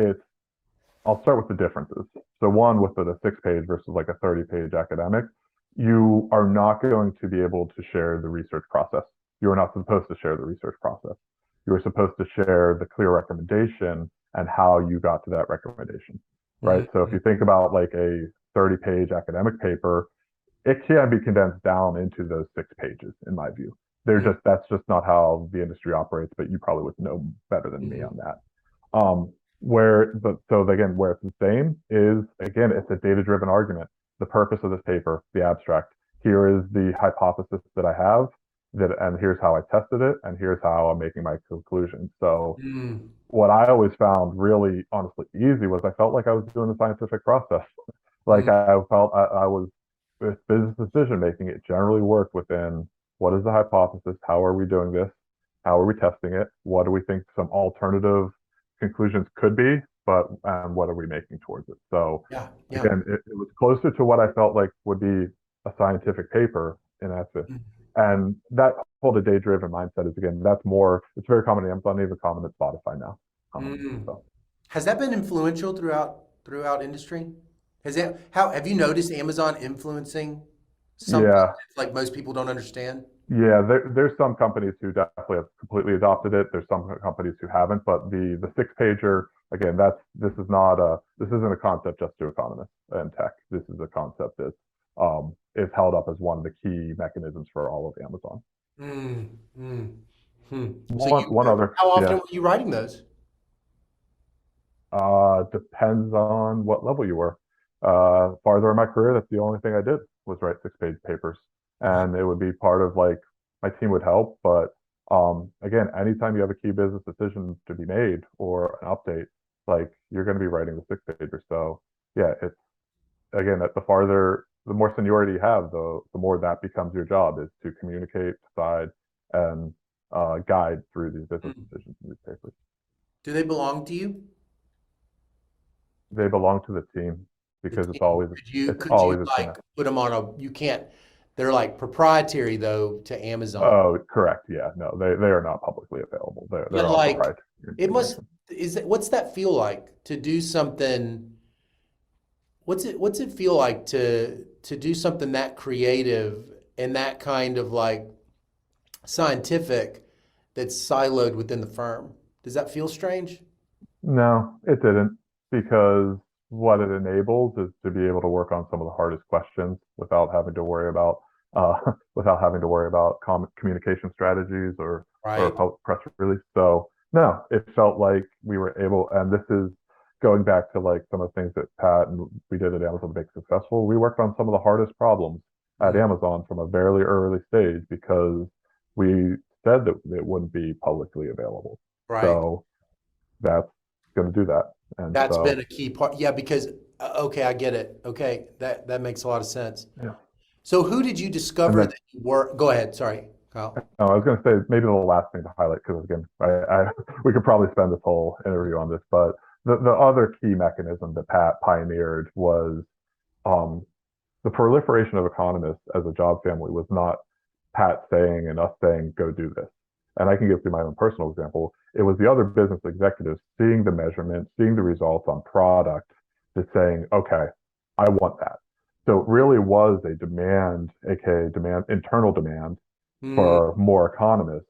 I'll start with the differences. So one with a six-page versus like a 30-page academic, you are not going to be able to share the research process. You are not supposed to share the research process. You are supposed to share the clear recommendation and how you got to that recommendation, right? So if Mhm. you think about like a 30-page academic paper, it can be condensed down into those 6 pages, in my view. That's just not how the industry operates, but you probably would know better than me Mhm. on that. Where it's the same is again, it's a data driven argument. The purpose of this paper, the abstract. Here is the hypothesis that I have, and here's how I tested it, and here's how I'm making my conclusions. So, Mm. what I always found really honestly easy was I felt like I was doing the scientific process. Like Mm. I felt I was with business decision making, it generally worked within what is the hypothesis? How are we doing this? How are we testing it? What do we think some alternative conclusions could be? But and what are we making towards it? So Yeah, yeah. again, it was closer to what I felt like would be a scientific paper in essence. Mm. And that whole data driven mindset is again, that's more, it's very common at Amazon, even common at Spotify now. Mm. So Has that been influential throughout industry? How have you noticed Amazon influencing something yeah, that, like, most people don't understand? yeah, there's some companies who definitely have completely adopted it. There's some companies who haven't, but the six pager again, this isn't a concept just to economists and tech. This is a concept that is held up as one of the key mechanisms for all of Amazon. Mm, mm, hmm. So One other, how often yeah, were you writing those? depends on what level you were. Farther in my career, that's the only thing I did was write 6-page papers, Wow. and it would be part of like my team would help, but again, anytime you have a key business decision to be made or an update, like you're going to be writing the 6-pager. So yeah, it's again that the more seniority you have, the more that becomes your job is to communicate, decide, and guide through these business Mm. decisions in these papers. Do they belong to you? They belong to the team The because team? it's Could you always a team like effort. put them on a, you can't, they're like proprietary though to Amazon. Oh, correct. Yeah, no, they are not publicly available. They're But all like, proprietary it must, information. what's that feel like to do something? What's it feel like to do something that creative and that kind of like scientific that's siloed within the firm? Does that feel strange? No, it didn't, because what it enables is to be able to work on some of the hardest questions without having to worry about without having to worry about communication strategies or a Right. press release. So no, it felt like we were able, and this is going back to like some of the things that Pat and we did at Amazon to make successful. We worked on some of the hardest problems at Mm, Amazon from a very early stage because we said that it wouldn't be publicly available. right. So that's going to do that. And That's been so, a key part. Yeah, because okay, I get it. Okay, that makes a lot of sense. yeah. So who did you And discover then that you were? Go ahead. Sorry, Kyle. I was going to say maybe the last thing to highlight, because again, we could probably spend this whole interview on this, but the other key mechanism that Pat pioneered was um, the proliferation of economists as a job family was not Pat saying and us saying, go do this. And I can give you my own personal example. It was the other business executives seeing the measurements, seeing the results on product, just saying, okay, I want that. So it really was a demand, aka demand, internal demand Mm, for more economists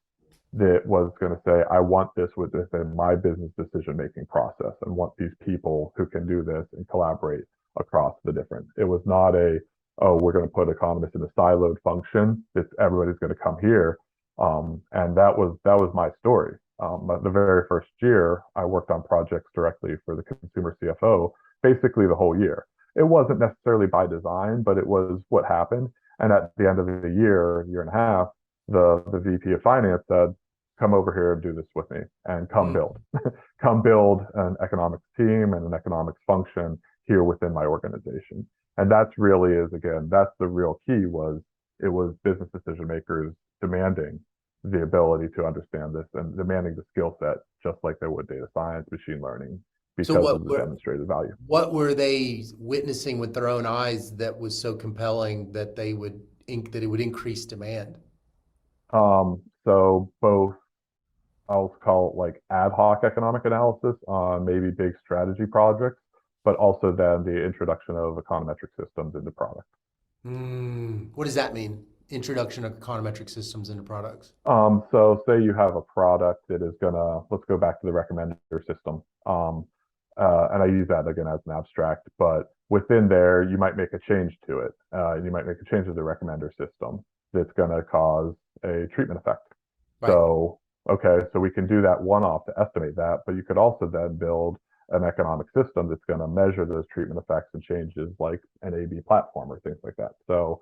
that was going to say, I want this within my business decision making process and want these people who can do this and collaborate across the different. It was not oh, we're going to put economists in a siloed function. It's everybody's going to come here. And that was my story. The very first year, I worked on projects directly for the consumer CFO, basically the whole year. It wasn't necessarily by design, but it was what happened. And at the end of the year and a half, the VP of finance said, come over here and do this with me and come mm. build. Come build an economics team and an economics function here within my organization. And that's really is again, that's the real key was it was business decision makers demanding the ability to understand this and demanding the skill set, just like they would data science, machine learning, So because of the demonstrated value. what were they witnessing with their own eyes that was so compelling that that it would increase demand? So both I'll call it like ad hoc economic analysis on maybe big strategy projects, but also then the introduction of econometric systems into product. What does that mean? Introduction of econometric systems into products. So say you have a product that is let's go back to the recommender system. And I use that again as an abstract, but within there, you might make a change to it. You might make a change to the recommender system that's going to cause a treatment effect. Right. So, okay, so we can do that one-off to estimate that, but you could also then build an economic system that's going to measure those treatment effects and changes like an A/B platform or things like that. So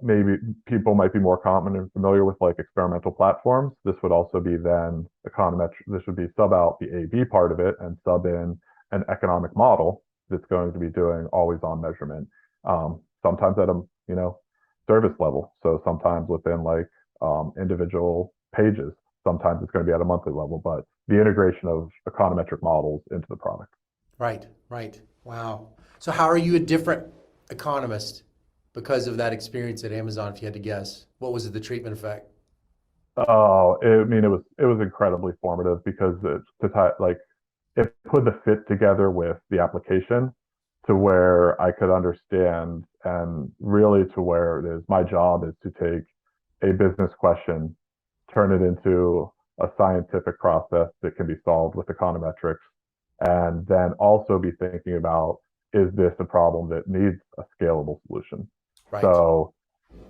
maybe people might be more common and familiar with like experimental platforms. This would also be then econometric. This would be sub out the A/B part of it and sub in an economic model that's going to be doing always on measurement. Sometimes at a service level. So sometimes within like individual pages. Sometimes it's going to be at a monthly level, but the integration of econometric models into the product. Right. Right. Wow. So how are you a different economist because of that experience at Amazon, if you had to guess? What was the treatment effect? Oh, I mean, it was incredibly formative because it put the fit together with the application to where I could understand and really to where it is my job is to take a business question, turn it into a scientific process that can be solved with econometrics, and then also be thinking about, is this a problem that needs a scalable solution? Right. So,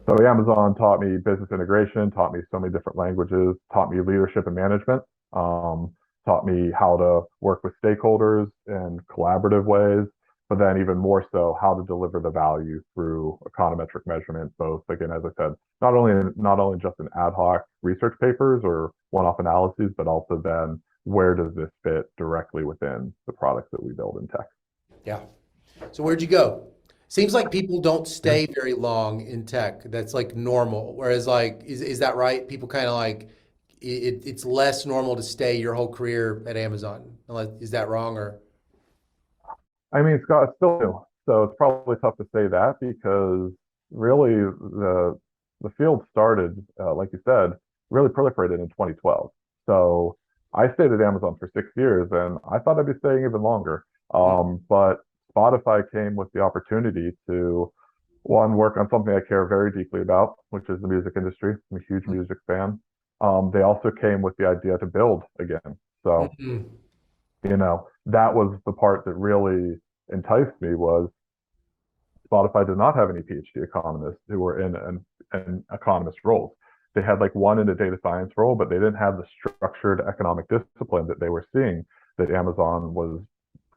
so Amazon taught me business integration, taught me so many different languages, taught me leadership and management, taught me how to work with stakeholders in collaborative ways, but then even more so how to deliver the value through econometric measurement, both again, as I said, not only just in ad hoc research papers or one-off analyses, but also then where does this fit directly within the products that we build in tech? Yeah. So where'd you go? Seems like people don't stay very long in tech. That's like normal. Whereas like, is that right? People kind of like it's less normal to stay your whole career at Amazon. Is that wrong or? I mean, Scott, it's still new, so it's probably tough to say that because really the field started, like you said, really proliferated in 2012. So I stayed at Amazon for 6 years, and I thought I'd be staying even longer. But Spotify came with the opportunity to one work on something I care very deeply about, which is the music industry. I'm a huge music fan. They also came with the idea to build again. So Mhm. that was the part that really enticed me was Spotify did not have any PhD economists who were in an economist roles. They had like one in a data science role, but they didn't have the structured economic discipline that they were seeing that Amazon was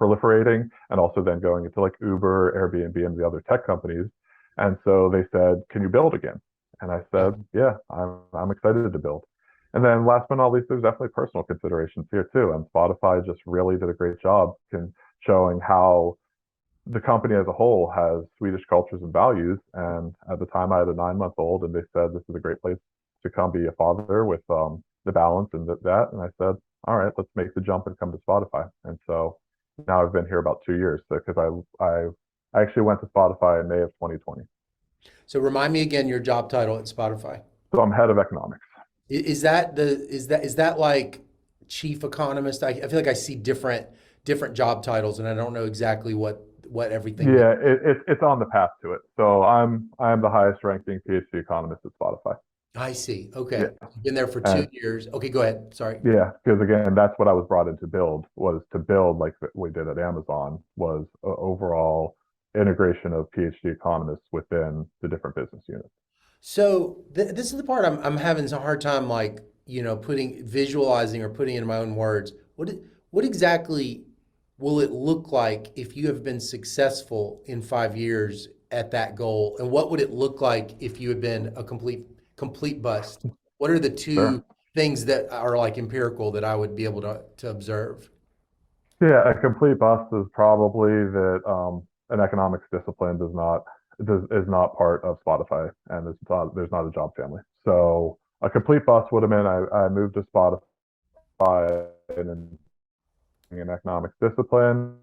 proliferating and also then going into like Uber, Airbnb, and the other tech companies. And so they said, "Can you build again?" And I Yeah. said, "Yeah, I'm excited to build." And then last but not least, there's definitely personal considerations here too. And Spotify just really did a great job in showing how the company as a whole has Swedish cultures and values. And at the time, I had a 9-month-old, and they said this is a great place to come be a father with the balance and that. And I said, all right, let's make the jump and come to Spotify. And so now I've been here about 2 years because I actually went to Spotify in May of 2020. So remind me again your job title at Spotify. So I'm head of economics. Is that like chief economist? I feel like I see different job titles, and I don't know exactly what everything means. Yeah, it's on the path to it. So I'm the highest ranking PhD economist at Spotify. I see. Yeah, Okay. You've been there for and 2 years. Okay, go ahead. Sorry. yeah, because again, that's what I was brought in to build was to build like we did at Amazon was overall integration of PhD economists within the different business units. So this is the part I'm having a hard time, like, putting visualizing or putting in my own words. What exactly will it look like if you have been successful in 5 years at that goal? And what would it look like if you had been a complete bust? What are the two Sure. things that are like empirical that I would be able to observe? Yeah, a complete bust is probably that an economics discipline is not part of Spotify, and there's not a job family. So a complete bust would have been I moved to Spotify in an economics discipline.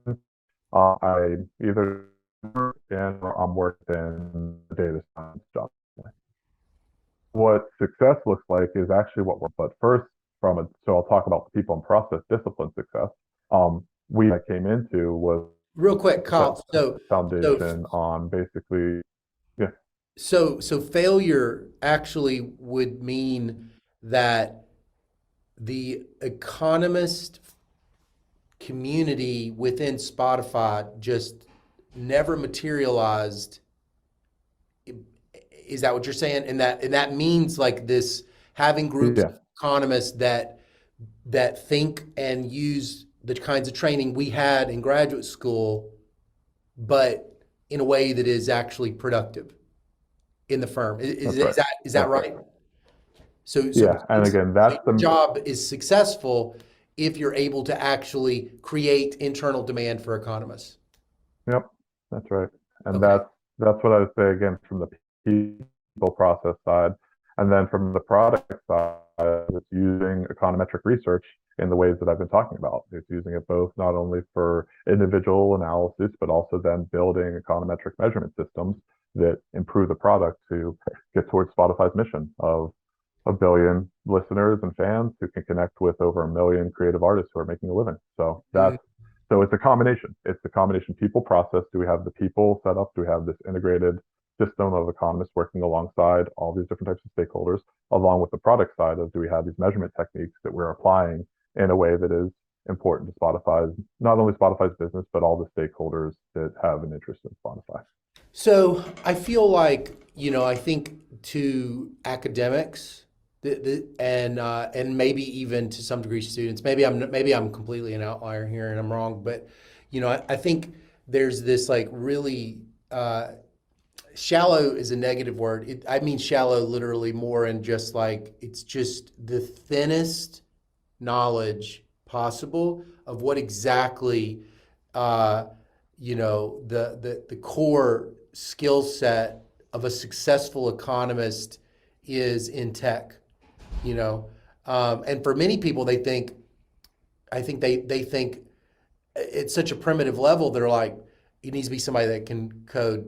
I either work in or I'm working the data science job. What success looks like is actually what we're, but first so I'll talk about the people and process discipline success. We I came into was Real quick, set Kyle. a So foundation on basically, yeah, so failure actually would mean that the economist community within Spotify just never materialized. Is that what you're saying? And that means like this having groups yeah, of economists that think and use the kinds of training we had in graduate school, but in a way that is actually productive in the firm. Is, that's is right. that is that That's right. right? So Yeah. And again, so that's your the, job is successful if you're able to actually create internal demand for economists. yep, that's right. And Okay. that's what I would say again from the people process side. And then from the product side, it's using econometric research in the ways that I've been talking about. It's using it both not only for individual analysis, but also then building econometric measurement systems that improve the product to get towards Spotify's mission of a billion listeners and fans who can connect with over 1 million creative artists who are making a living. Mm, So it's a combination. It's the combination people process. Do we have the people set up? Do we have this integrated system of economists working alongside all these different types of stakeholders, along with the product side of do we have these measurement techniques that we're applying in a way that is important to Spotify's, not only Spotify's business, but all the stakeholders that have an interest in Spotify. So I feel like, I think to academics and maybe even to some degree students, maybe I'm completely an outlier here and I'm wrong, but I think there's this like really shallow is a negative word. I mean shallow literally more in just like it's just the thinnest knowledge possible of what exactly uh, the core skill set of a successful economist is in tech. And for many people, they think it's such a primitive level. They're like, it needs to be somebody that can code.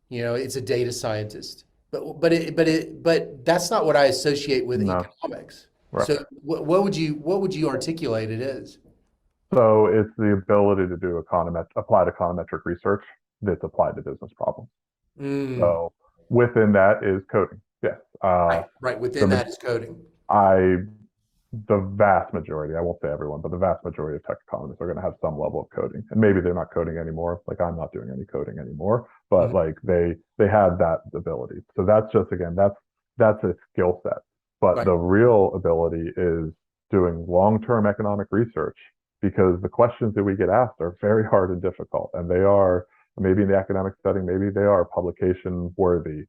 It's a data scientist. But that's not what I associate with No, economics. right. So what would you articulate it as? So it's the ability to do applied econometric research that's applied to business problems. Mm, So within that is coding. Yes. right. The Within that is coding. I the vast majority, I won't say everyone, but the vast majority of tech economists are going to have some level of coding. And maybe they're not coding anymore. Like I'm not doing any coding anymore, but Mhm. like they have that ability. So that's just again, that's a skill set. But Right. the real ability is doing long-term economic research because the questions that we get asked are very hard and difficult. And they are maybe in the academic setting, maybe they are publication worthy.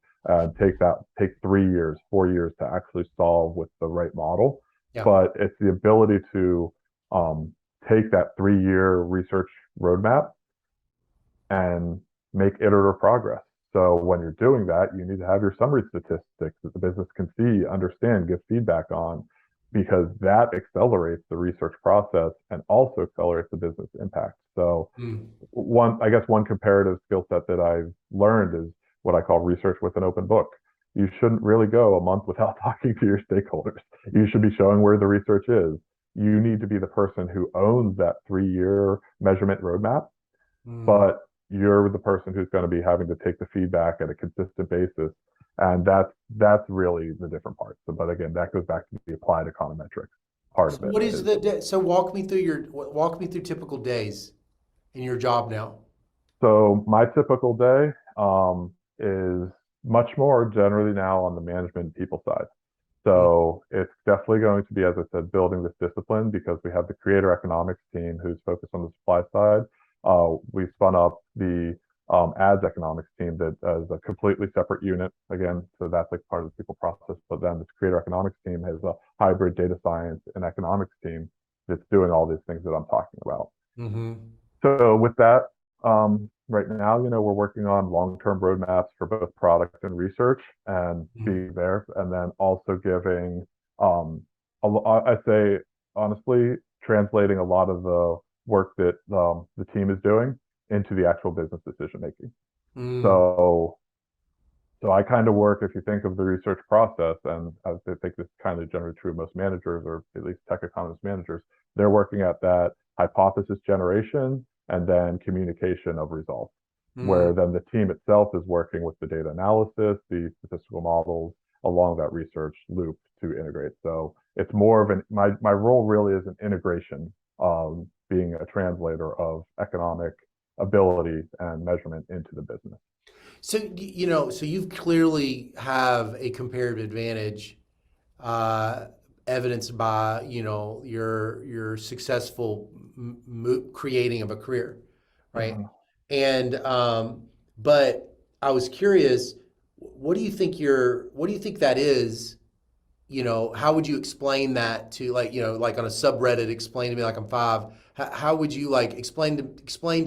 Take 3 years, 4 years to actually solve with the right model, Yeah. but it's the ability to um, take that 3 year research roadmap and make iterative progress. So when you're doing that, you need to have your summary statistics that the business can see, understand, give feedback on, because that accelerates the research process and also accelerates the business impact. So Mm. I guess one comparative skill set that I've learned is what I call research with an open book. You shouldn't really go a month without talking to your stakeholders. You should be showing where the research is. You need to be the person who owns that 3 year measurement roadmap, Mm. but you're the person who's going to be having to take the feedback at a consistent basis. And that's really the different part. So, but again, that goes back to the applied econometrics part So of it what is is so walk me through typical days in your job now. so my typical day is much more generally now on the management people side. Mm. So it's definitely going to be, as I said, building this discipline because we have the creator economics team who's focused on the supply side. We spun up the ads economics team that is a completely separate unit again. So that's like part of the people process. But then this creator economics team has a hybrid data science and economics team that's doing all these things that I'm talking about. Mm-hmm. So with that, right now, we're working on long-term roadmaps for both product and research and being there, and then also giving, I say honestly, translating a lot of the work that the team is doing into the actual business decision making. Mm. So so I kind of work, if you think of the research process, and I think this is kind of generally true of most managers, or at least tech economist managers, they're working at that hypothesis generation and then communication of results, Mm. where then the team itself is working with the data analysis, the statistical models along that research loop to integrate. So it's more of my role really is an integration, being a translator of economic ability and measurement into the business. So you clearly have a comparative advantage, uh, evidenced by your successful creating of a career, right? Mhm. And but I was curious, what do you think that is? How would you explain that to like on a subreddit, explain to me like I'm five. How would you like explain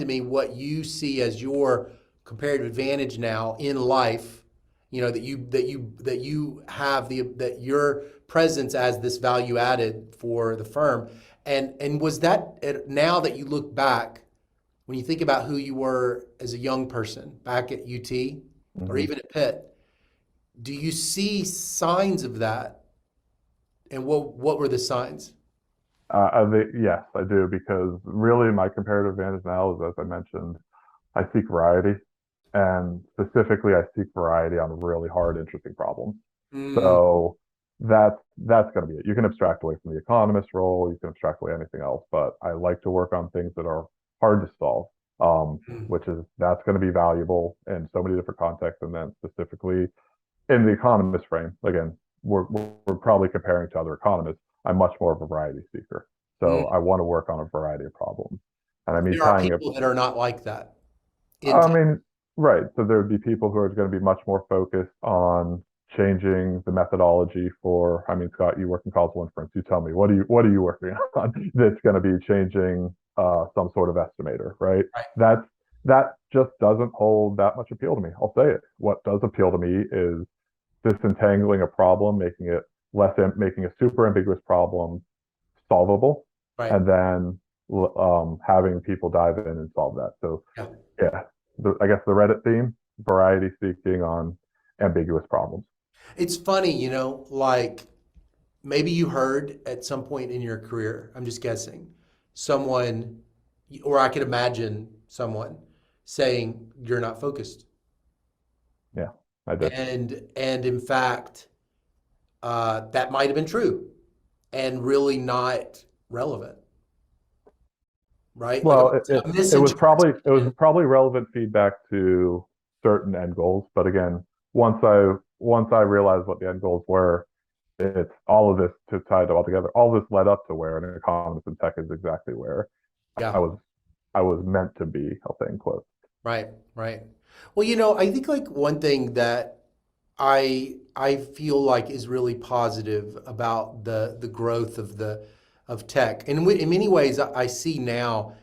to me what you see as your comparative advantage now in life? That you have that your presence as this value added for the firm. And was that now that you look back, when you think about who you were as a young person back at UT or Mhm. even at Pitt, do you see signs of that? And what were the signs? Yes, I do, because really my comparative advantage now is, as I mentioned, I seek variety. And specifically, I seek variety on really hard, interesting problems. Mm, So that's going to be it. You can abstract away from the economist role, you can abstract away anything else, but I like to work on things that are hard to solve, mm. which is that's going to be valuable in so many different contexts. And then specifically in the economist frame, again, we're probably comparing to other economists. I'm much more of a variety seeker. So Mm. I want to work on a variety of problems. And I mean, There are tying it, people that are not like that in I tech. mean, right. So there would be people who are going to be much more focused on changing the methodology for, I mean, Scott, you work in causal inference. You tell me, what are you working on that's going to be changing some sort of estimator, right? Right. That's that just doesn't hold that much appeal to me. I'll say it. What does appeal to me is disentangling a problem, making a super ambiguous problem solvable, Right. and then having people dive in and solve that. So Yeah. yeah, I guess the Reddit theme, variety seeking on ambiguous problems. It's funny, like maybe you heard at some point in your career, I'm just guessing, someone, or I could imagine someone saying, you're not focused. Yeah, I did. And in fact, that might have been true and really not relevant, right? Like Well, a it was misinterpretation. probably relevant feedback to certain end goals, but again, once I realized what the end goals were, it's all of this to tie it all together. All this led up to where an economist in tech is exactly where Yeah, I was I was meant to be. I'll say in quotes. right, right. Well, I think like one thing that I feel like is really positive about the growth of tech. And in many ways, I see now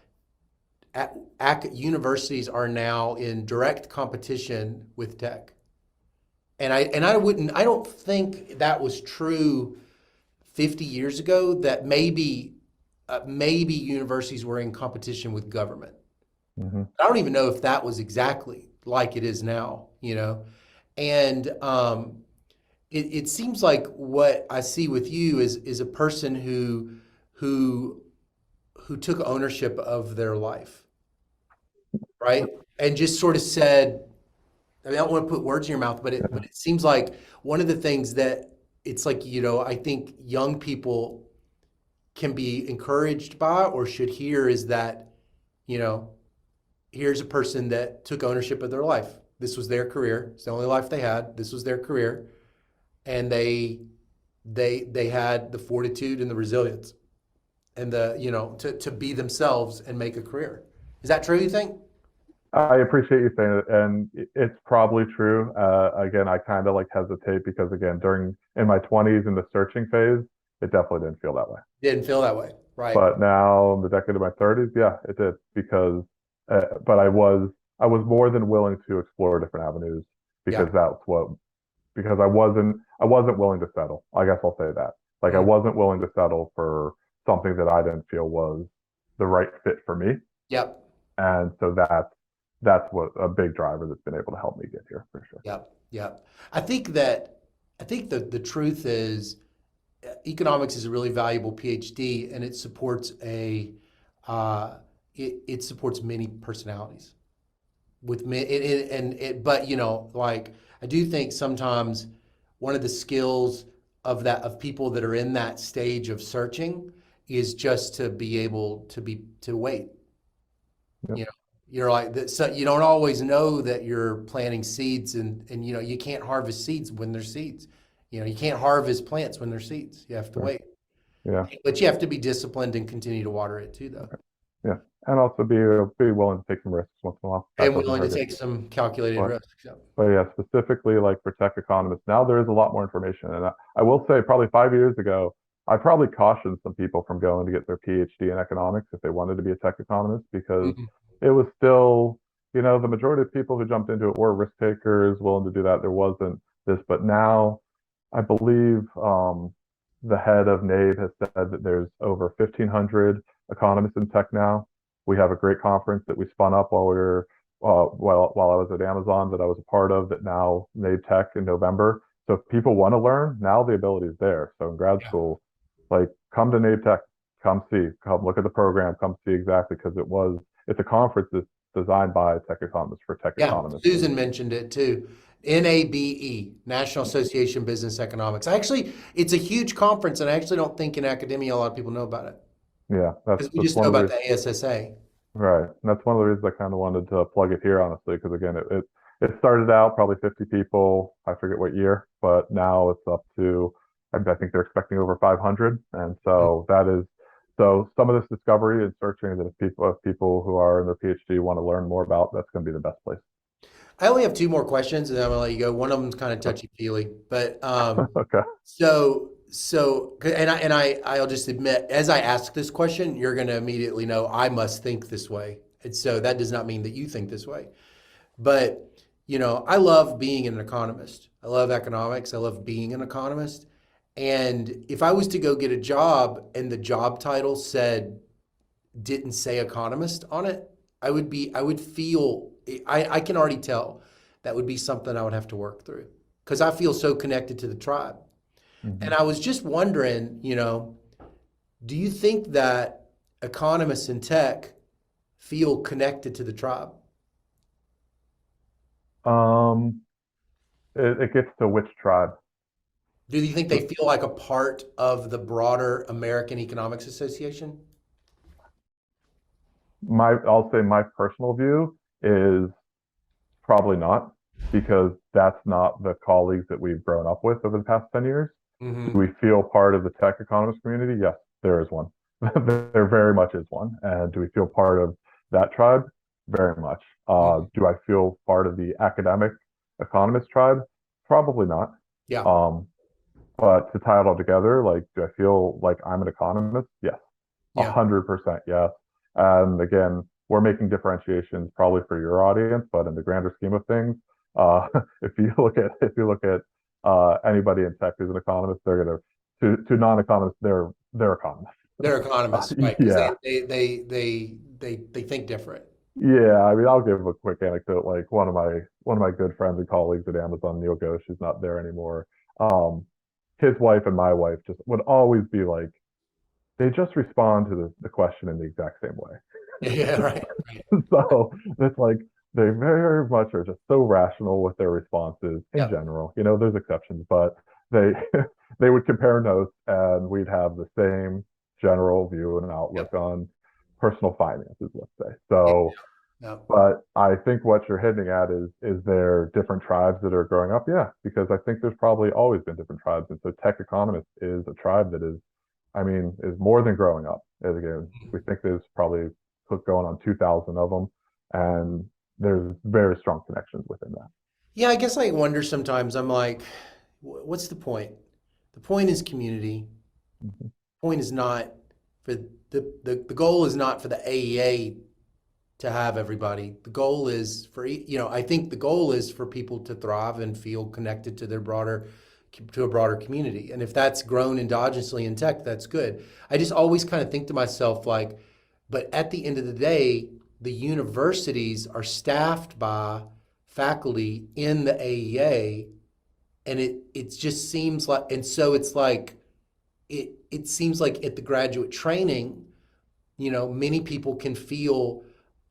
universities are now in direct competition with tech. I don't think that was true 50 years ago, that maybe universities were in competition with government. Hmm. I don't even know if that was exactly like it is now. And it seems like what I see with you is a person who who took ownership of their life, right? And just sort of said, I mean, I don't want to put words in your mouth, but it seems like one of the things that it's like, I think young people can be encouraged by or should hear is that, you know, here's a person that took ownership of their life. This was their career. It's the only life they had. This was their career. And they had the fortitude and the resilience and to be themselves and make a career. Is that true, you think? I appreciate you saying it, and it's probably true. Again, I kind of like hesitate because again, during in my 20s in the searching phase, it definitely didn't feel that way. Didn't feel that way. Right. But now in the decade of my 30s, yeah, it did because, but I was more than willing to explore different avenues Yeah. because because I wasn't willing to settle. I guess I'll say that. Like I Mm. wasn't willing to settle for something that I didn't feel was the right fit for me. Yep. And so that's what a big driver that's been able to help me get here for sure. Yep. Yep. I think that I think the truth is economics is a really valuable PhD, and it supports uh, it supports many personalities with me. But like I do think sometimes one of the skills of people that are in that stage of searching is just to be able to wait. Yep. You know, you're like that. So you don't always know that you're planting seeds, and you can't harvest seeds when there's seeds. You can't harvest plants when there's seeds. You have to Sure. wait. Yeah. But you have to be disciplined and continue to water it too, though, Yeah. And also be willing to take some risks once in a while. That and doesn't willing to hurt it. take some calculated But risks. So, but yeah, specifically like for tech economists, now there is a lot more information. And I will say probably 5 years ago, I probably cautioned some people from going to get their PhD in economics if they wanted to be a tech economist because mhm. it was still, the majority of people who jumped into it were risk takers, willing to do that. There wasn't this, but now I believe the head of NABE has said that there's over 1,500 economists in tech now. We have a great conference that we spun up while I was at Amazon that I was a part of that now NABE Tech in November. So if people want to learn, now the ability is there. So in grad Yeah. school, like come to NABE Tech, come see, come look at the program, come see exactly because it's a conference designed by tech economists for tech Yeah, economists. Susan mentioned it too. NABE, National Association of Business Economics. Actually, it's a huge conference, and I actually don't think in academia a lot of people know about it Yeah, because we that's just one know of the about reasons. the ASSA. Right. And that's one of the reasons I kind of wanted to plug it here, honestly, because again, it started out probably 50 people. I forget what year, but now it's up to, I think they're expecting over 500. And so that is, so some of this discovery and searching that if people who are in their PhD want to learn more about, that's going to be the best place. I only have two more questions, and then I'm gonna let you go. One of them's kind of touchy feely, but Okay. I'll just admit, as I ask this question, you're gonna immediately know I must think this way, and so that does not mean that you think this way. But I love being an economist. I love economics. I love being an economist. And if I was to go get a job and the job title didn't say economist on it, I would feel, I can already tell that would be something I would have to work through because I feel so connected to the tribe. And Mhm. I was just wondering, do you think that economists in tech feel connected to the tribe? Um, it gets to which tribe. Do you think they feel like a part of the broader American Economics Association? I'll say my personal view is probably not, because that's not the colleagues that we've grown up with over the past 10 years. Do Hmm. we feel part of the tech economist community? Yes, there is one. There very much is one. And do we feel part of that tribe? Very much. Do I feel part of the academic economist tribe? Probably not. Yeah, Um, but to tie it all together, like, do I feel like I'm an economist? Yes, yeah, 100% yes. And again, we're making differentiations probably for your audience, but in the grander scheme of things, uh, if you look at anybody in tech who's an economist, they're gonna to non-economists, they're economists. they're economists, right? Because Yeah, they think different. yeah. I mean, I'll give a quick anecdote. Like one of my good friends and colleagues at Amazon, Neil Ghosh, who's not there anymore. Um, his wife and my wife just would always be like, they just respond to the question in the exact same way. Yeah, right, right. So it's like they very much are just so rational with their responses in Yeah, general. There's exceptions, but they they would compare notes and we'd have the same general view and yeah, outlook on personal finances, let's say. yeah, So, yeah, but I think what you're hinting at is there different tribes that are growing up? Yeah, because I think there's probably always been different tribes. And so tech economists is a tribe that is, I mean, is more than growing up. And again, we think there's probably going on 2,000 of them, and there's very strong connections within that. yeah. I guess I wonder sometimes. I'm like, what's the point? The point is community. Mhm. Point is not for the goal is not for the AEA to have everybody. The goal is for I think the goal is for people to thrive and feel connected to a broader community. And if that's grown endogenously in tech, that's good. I just always kind of think to myself like, but at the end of the day, the universities are staffed by faculty in the AEA, and it just seems like, and so it's like it seems like at the graduate training, many people can feel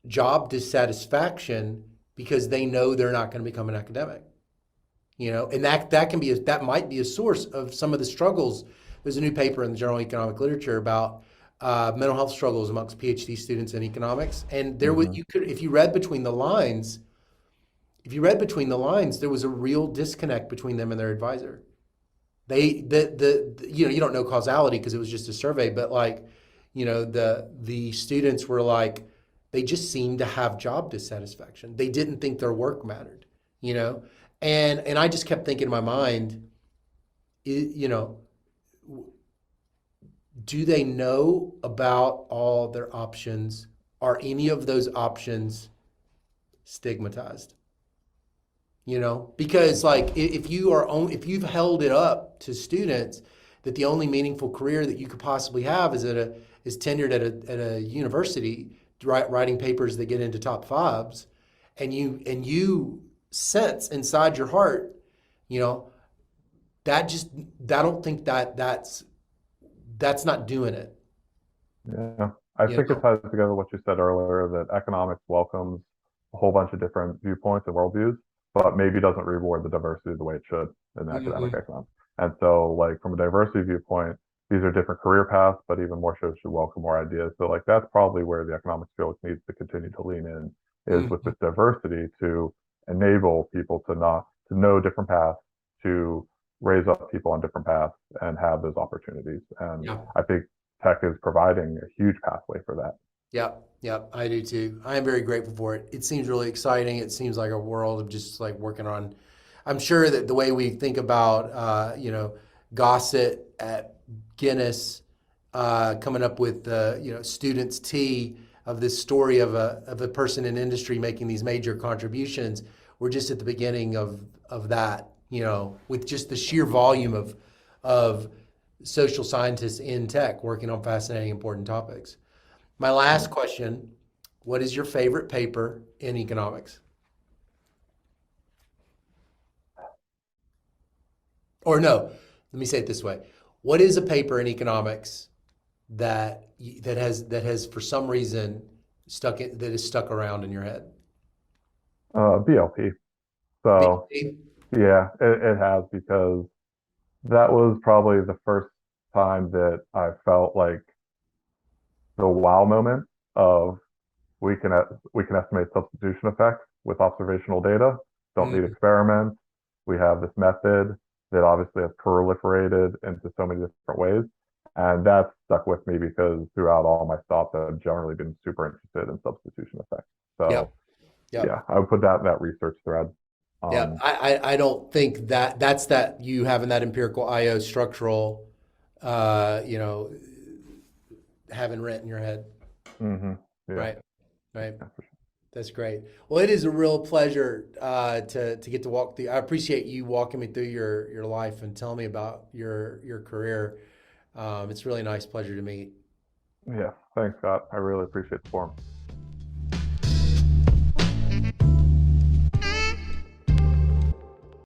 job dissatisfaction because they know they're not going to become an academic. And that might be a source of some of the struggles. There's a new paper in the Journal of Economic Literature about mental health struggles amongst PhD students in economics, and there was Hmm. you could if you read between the lines, there was a real disconnect between them and their advisor. You don't know causality because it was just a survey, but like, the students were like, they just seemed to have job dissatisfaction. They didn't think their work mattered, you know? And I just kept thinking in my mind, you know, do they know about all their options? Are any of those options stigmatized? Because like if you've held it up to students that the only meaningful career that you could possibly have is tenured at a university writing papers that get into top fives, and you sense inside your heart, you know that just I don't think that's not doing it. Yeah, I You think it know, ties together what you said earlier, that economics welcomes a whole bunch of different viewpoints and worldviews, but maybe doesn't reward the diversity the way it should in academic Hmm. economics. And so, like from a diversity viewpoint, these are different career paths, but even more so should welcome more ideas. So, like that's probably where the economics field needs to continue to lean in is with Hmm. this diversity to enable people to know different paths, to raise up people on different paths and have those opportunities. And Yeah. I think tech is providing a huge pathway for that. Yep, yep, I do too. I am very grateful for it. It seems really exciting. It seems like a world of just like working on. I'm sure that the way we think about, Gossett at Guinness, coming up with the, students' tea of this story of a person in industry making these major contributions. We're just at the beginning of that, with just the sheer volume of social scientists in tech working on fascinating, important topics. My last question, what is your favorite paper in economics? Or no, let me say it this way. What is a paper in economics that has for some reason that is stuck around in your head? BLP. So B- yeah, it has because that was probably the first time that I felt like the wow moment of we can estimate substitution effects with observational data. Don't need Mm, experiments. We have this method that obviously has proliferated into so many different ways. And that stuck with me because throughout all my stops, I've generally been super interested in substitution effects. yep, So yep. yeah, I would put that in that research thread. Yeah, Um, I don't think that's that you having that empirical IO structural, uh, you know, having rent in your head, mhm, yeah, right? Right. yeah, for That's great. Well, it is a real pleasure to get to walk through. I appreciate you walking me through your life and telling me about your career. It's really a nice pleasure to meet. sure. Yeah, thanks, Scott. I really appreciate the forum.